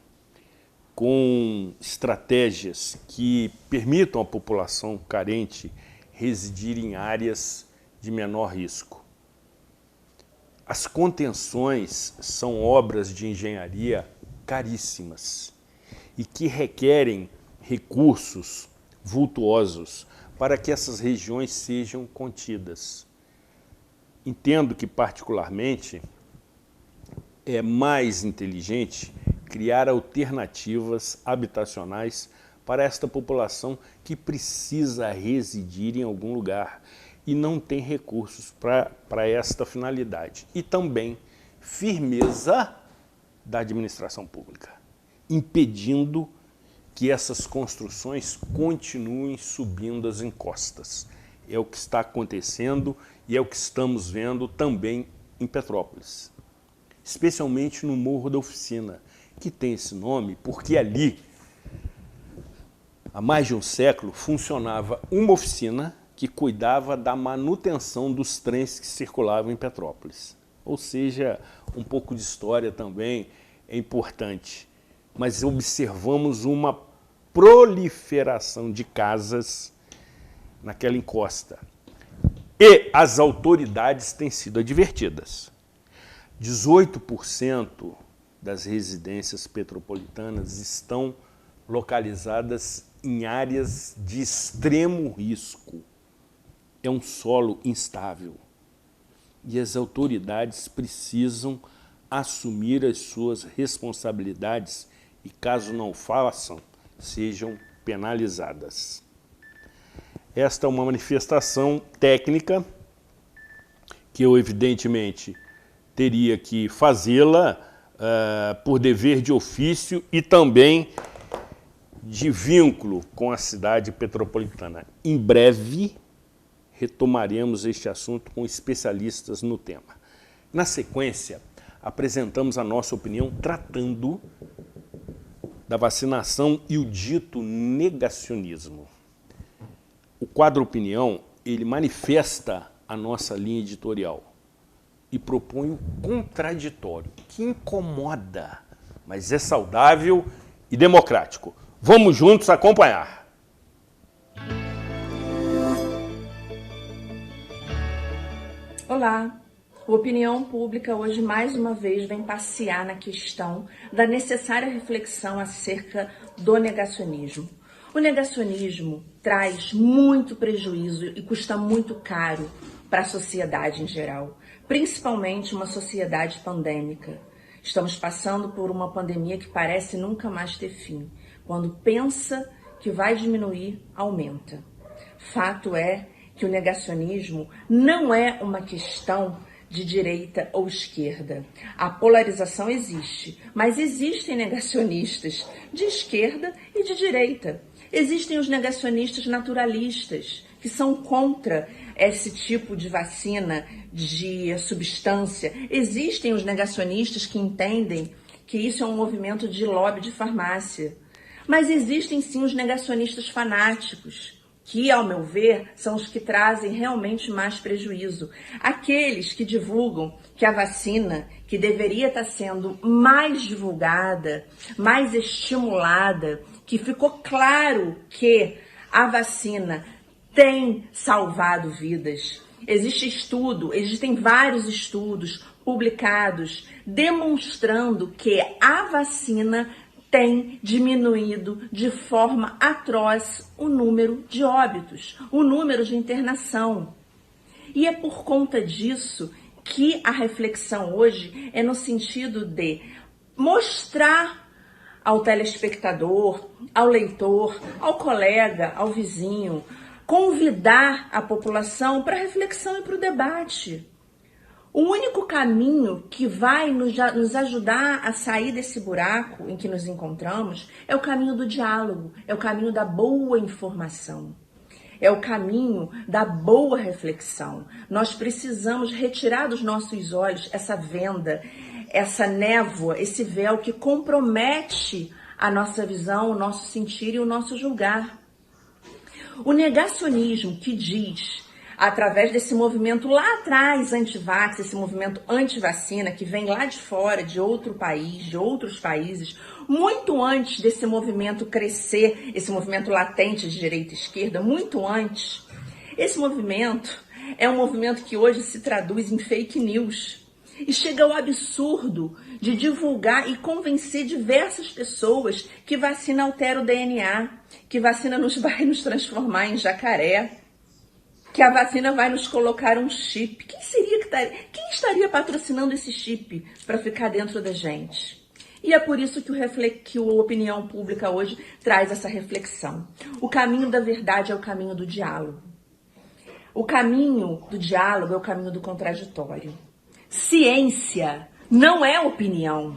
com estratégias que permitam à população carente residir em áreas de menor risco. As contenções são obras de engenharia caríssimas e que requerem recursos vultuosos para que essas regiões sejam contidas. Entendo que, particularmente, é mais inteligente criar alternativas habitacionais para esta população que precisa residir em algum lugar e não tem recursos para esta finalidade. E também firmeza da administração pública, impedindo que essas construções continuem subindo as encostas. É o que está acontecendo e é o que estamos vendo também em Petrópolis, especialmente no Morro da Oficina, que tem esse nome porque ali, há mais de um século, funcionava uma oficina que cuidava da manutenção dos trens que circulavam em Petrópolis. Ou seja, um pouco de história também é importante, mas observamos uma proliferação de casas naquela encosta. E as autoridades têm sido advertidas. 18% das residências petropolitanas estão localizadas em áreas de extremo risco. É um solo instável. E as autoridades precisam assumir as suas responsabilidades e, caso não façam, sejam penalizadas. Esta é uma manifestação técnica que eu, evidentemente, teria que fazê-la por dever de ofício e também de vínculo com a cidade petropolitana. Em breve, retomaremos este assunto com especialistas no tema. Na sequência, apresentamos a nossa opinião tratando da vacinação e o dito negacionismo. O quadro Opinião, ele manifesta a nossa linha editorial e propõe o contraditório, que incomoda, mas é saudável e democrático. Vamos juntos acompanhar. Olá! O Opinião Pública hoje mais uma vez vem passear na questão da necessária reflexão acerca do negacionismo. O negacionismo traz muito prejuízo e custa muito caro para a sociedade em geral, principalmente uma sociedade pandêmica. Estamos passando por uma pandemia que parece nunca mais ter fim. Quando pensa que vai diminuir, aumenta. Fato é que o negacionismo não é uma questão de direita ou esquerda. A polarização existe, mas existem negacionistas de esquerda e de direita. Existem os negacionistas naturalistas, que são contra esse tipo de vacina, de substância. Existem os negacionistas que entendem que isso é um movimento de lobby de farmácia. Mas existem sim os negacionistas fanáticos, que, ao meu ver, são os que trazem realmente mais prejuízo. Aqueles que divulgam que a vacina, que deveria estar sendo mais divulgada, mais estimulada, que ficou claro que a vacina tem salvado vidas. Existem vários estudos publicados demonstrando que a vacina tem diminuído de forma atroz o número de óbitos, o número de internação. E é por conta disso que a reflexão hoje é no sentido de mostrar ao telespectador, ao leitor, ao colega, ao vizinho, convidar a população para a reflexão e para o debate. O único caminho que vai nos ajudar a sair desse buraco em que nos encontramos é o caminho do diálogo, é o caminho da boa informação, é o caminho da boa reflexão. Nós precisamos retirar dos nossos olhos essa venda, essa névoa, esse véu que compromete a nossa visão, o nosso sentir e o nosso julgar. O negacionismo que diz, através desse movimento lá atrás anti-vax, esse movimento anti-vacina que vem lá de fora, de outro país, de outros países, muito antes desse movimento crescer, esse movimento latente de direita e esquerda, muito antes, esse movimento é um movimento que hoje se traduz em fake news e chega ao absurdo de divulgar e convencer diversas pessoas que vacina altera o DNA, que vacina vai nos transformar em jacaré, que a vacina vai nos colocar um chip. Quem estaria patrocinando esse chip para ficar dentro da gente? E é por isso que o Opinião Pública hoje traz essa reflexão. O caminho da verdade é o caminho do diálogo. O caminho do diálogo é o caminho do contraditório. Ciência não é opinião.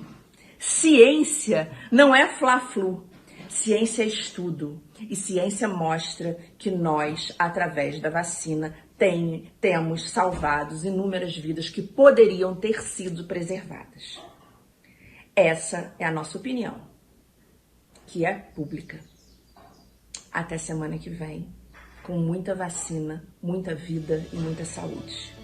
Ciência não é fla-flu. Ciência é estudo. E ciência mostra que nós, através da vacina, temos salvado inúmeras vidas que poderiam ter sido preservadas. Essa é a nossa opinião, que é pública. Até semana que vem, com muita vacina, muita vida e muita saúde.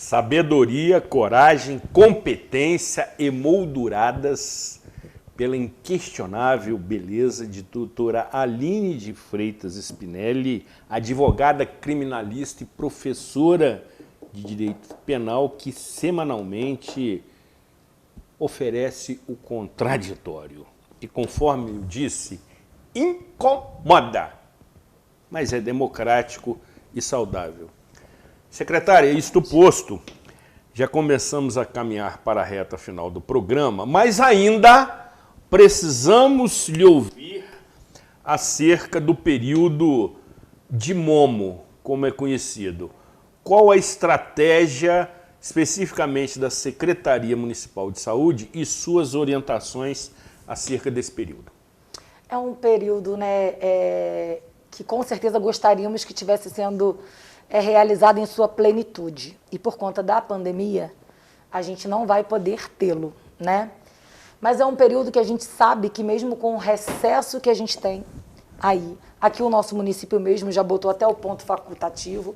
Sabedoria, coragem, competência emolduradas pela inquestionável beleza de doutora Aline de Freitas Spinelli, advogada criminalista e professora de Direito Penal, que semanalmente oferece o contraditório. E conforme eu disse, incomoda, mas é democrático e saudável. Secretária, isto posto, já começamos a caminhar para a reta final do programa, mas ainda precisamos lhe ouvir acerca do período de Momo, como é conhecido. Qual a estratégia especificamente da Secretaria Municipal de Saúde e suas orientações acerca desse período? É um período, né, que com certeza gostaríamos que estivesse sendo realizado em sua plenitude. E por conta da pandemia, a gente não vai poder tê-lo, né? Mas é um período que a gente sabe que mesmo com o recesso que a gente tem aí, aqui o nosso município mesmo já botou até o ponto facultativo,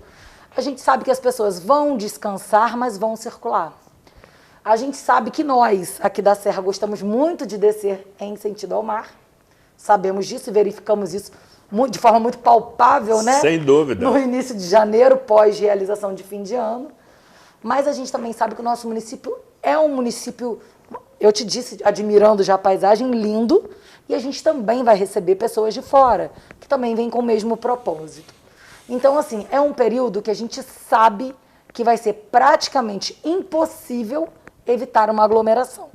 a gente sabe que as pessoas vão descansar, mas vão circular. A gente sabe que nós, aqui da Serra, gostamos muito de descer em sentido ao mar. Sabemos disso e verificamos isso de forma muito palpável, né? Sem dúvida. No início de janeiro, pós-realização de fim de ano. Mas a gente também sabe que o nosso município é um município, eu te disse, admirando já a paisagem, lindo, e a gente também vai receber pessoas de fora, que também vêm com o mesmo propósito. Então, assim, é um período que a gente sabe que vai ser praticamente impossível evitar uma aglomeração.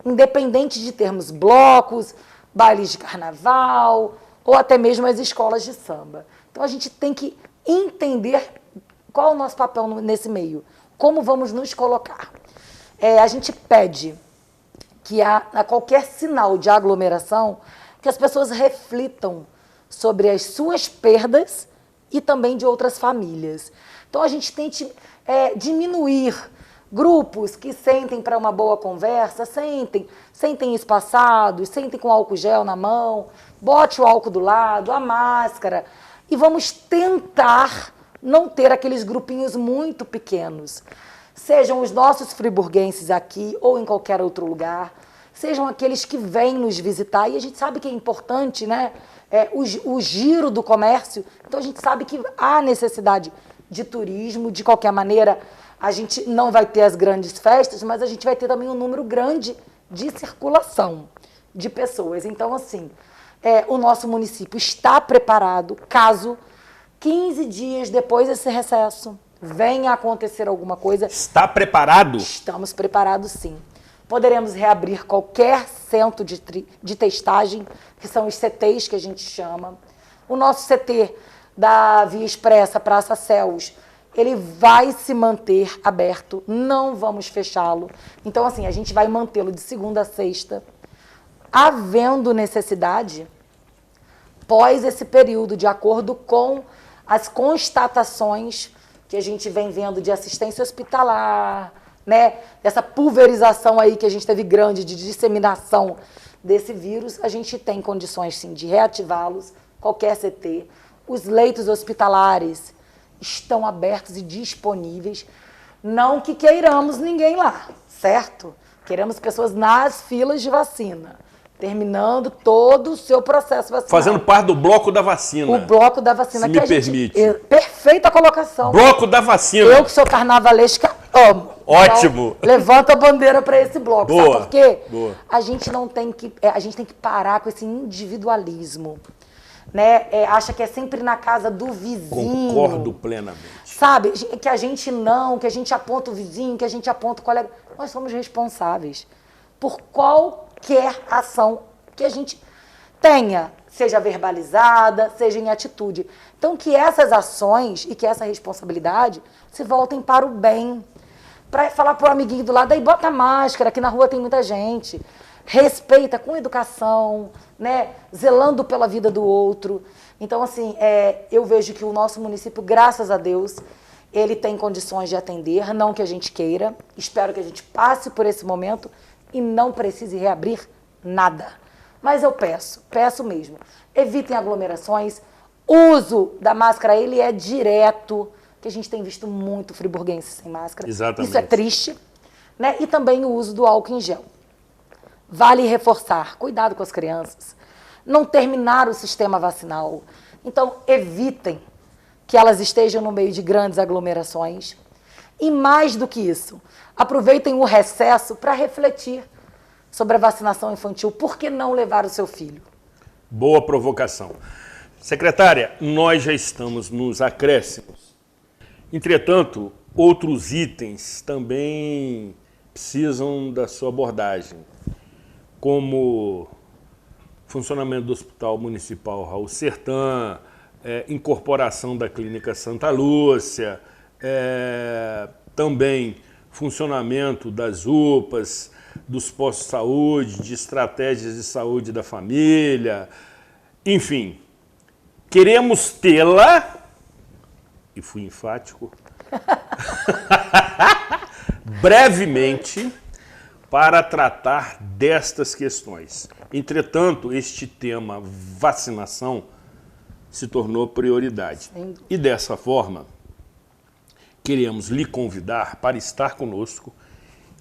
Independente de termos blocos, bailes de carnaval, ou até mesmo as escolas de samba. Então, a gente tem que entender qual é o nosso papel nesse meio, como vamos nos colocar. A gente pede que a qualquer sinal de aglomeração, que as pessoas reflitam sobre as suas perdas e também de outras famílias. Então, a gente tente diminuir grupos que sentem para uma boa conversa, sentem espaçados, sentem com álcool gel na mão, bote o álcool do lado, a máscara, e vamos tentar não ter aqueles grupinhos muito pequenos. Sejam os nossos friburguenses aqui ou em qualquer outro lugar, sejam aqueles que vêm nos visitar, e a gente sabe que é importante, né? O giro do comércio, então a gente sabe que há necessidade de turismo, de qualquer maneira a gente não vai ter as grandes festas, mas a gente vai ter também um número grande de circulação de pessoas. Então, assim, o nosso município está preparado caso 15 dias depois desse recesso venha a acontecer alguma coisa. Está preparado? Estamos preparados, sim. Poderemos reabrir qualquer centro de testagem, que são os CTs que a gente chama. O nosso CT da Via Expressa, Praça Céus, ele vai se manter aberto, não vamos fechá-lo. Então, assim, a gente vai mantê-lo de segunda a sexta, havendo necessidade, pós esse período, de acordo com as constatações que a gente vem vendo de assistência hospitalar, né? Essa pulverização aí que a gente teve grande de disseminação desse vírus, a gente tem condições, sim, de reativá-los, qualquer CT. Os leitos hospitalares estão abertos e disponíveis. Não que queiramos ninguém lá, certo? Queremos pessoas nas filas de vacina, terminando todo o seu processo vacinal. Fazendo parte do bloco da vacina. O bloco da vacina. Se que me a gente, permite. Perfeita colocação. Bloco da vacina. Eu que sou carnavalesca, amo. Ótimo. Então, levanta a bandeira para esse bloco. Boa. Sabe por quê? Boa. A gente não tem que, a gente tem que parar com esse individualismo. Né? Acha que é sempre na casa do vizinho. Concordo plenamente. Sabe? Que a gente aponta o vizinho, que a gente aponta o colega. Nós somos responsáveis por qualquer ação que a gente tenha, seja verbalizada, seja em atitude. Então, que essas ações e que essa responsabilidade se voltem para o bem. Para falar para o amiguinho do lado, aí bota máscara, aqui na rua tem muita gente. Respeita com educação, né? Zelando pela vida do outro. Então, assim, eu vejo que o nosso município, graças a Deus, ele tem condições de atender, não que a gente queira. Espero que a gente passe por esse momento e não precise reabrir nada. Mas eu peço mesmo, evitem aglomerações. O uso da máscara, ele é direto. que a gente tem visto muito friburguense sem máscara. Exatamente. Isso é triste, né? E também o uso do álcool em gel. Vale reforçar, cuidado com as crianças, não terminar o sistema vacinal. Então, evitem que elas estejam no meio de grandes aglomerações. E mais do que isso, aproveitem o recesso para refletir sobre a vacinação infantil. Por que não levar o seu filho? Boa provocação. Secretária, nós já estamos nos acréscimos. Entretanto, outros itens também precisam da sua abordagem, como funcionamento do Hospital Municipal Raul Sertã, incorporação da Clínica Santa Lúcia, também funcionamento das UPAs, dos postos de saúde, de estratégias de saúde da família, enfim, queremos tê-la, e fui enfático, brevemente, para tratar destas questões. Entretanto, este tema vacinação se tornou prioridade. E dessa forma, queremos lhe convidar para estar conosco,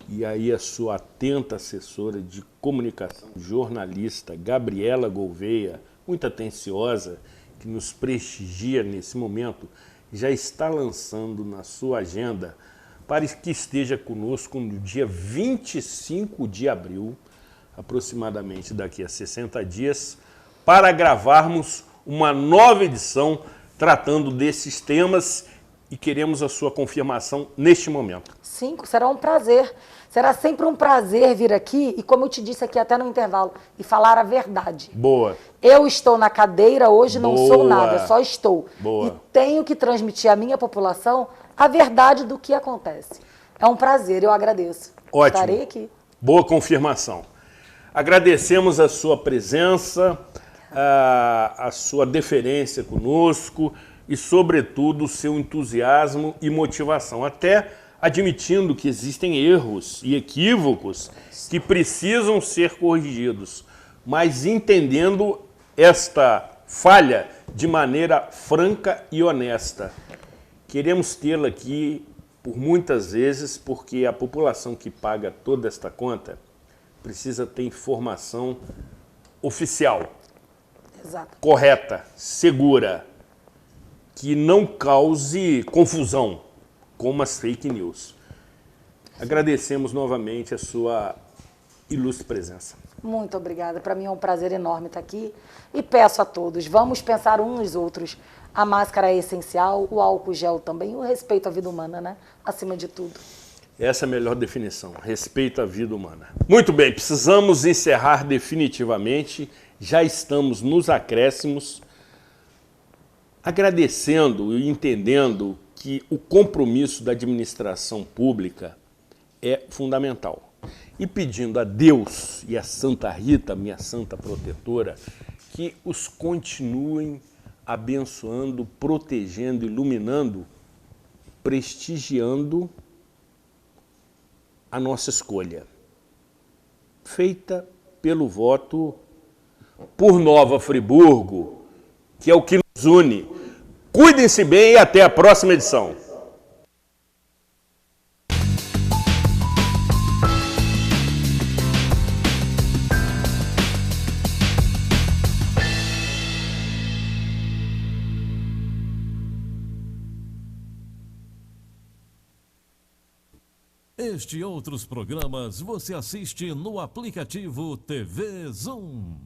e aí a sua atenta assessora de comunicação, jornalista, Gabriela Gouveia, muito atenciosa, que nos prestigia nesse momento, já está lançando na sua agenda para que esteja conosco no dia 25 de abril, aproximadamente daqui a 60 dias, para gravarmos uma nova edição tratando desses temas e queremos a sua confirmação neste momento. Sim, será um prazer. Será sempre um prazer vir aqui e, como eu te disse aqui até no intervalo, e falar a verdade. Boa. Eu estou na cadeira hoje, não Boa. sou nada, só estou. Boa. E tenho que transmitir à minha população a verdade do que acontece. É um prazer, eu agradeço. Ótimo. Estarei aqui. Boa confirmação. Agradecemos a sua presença, a sua deferência conosco e, sobretudo, o seu entusiasmo e motivação, até admitindo que existem erros e equívocos que precisam ser corrigidos, mas entendendo esta falha de maneira franca e honesta. Queremos tê-la aqui por muitas vezes, porque a população que paga toda esta conta precisa ter informação oficial, Exato. correta, segura, que não cause confusão, como as fake news. Agradecemos novamente a sua ilustre presença. Muito obrigada. Para mim é um prazer enorme estar aqui. E peço a todos, vamos pensar uns nos outros. A máscara é essencial, o álcool gel também, o respeito à vida humana, né? Acima de tudo. Essa é a melhor definição, respeito à vida humana. Muito bem, precisamos encerrar definitivamente, já estamos nos acréscimos, agradecendo e entendendo que o compromisso da administração pública é fundamental. E pedindo a Deus e a Santa Rita, minha santa protetora, que os continuem abençoando, protegendo, iluminando, prestigiando a nossa escolha, feita pelo voto por Nova Friburgo, que é o que nos une. Cuidem-se bem e até a próxima edição. Este e outros programas você assiste no aplicativo TV Zoom.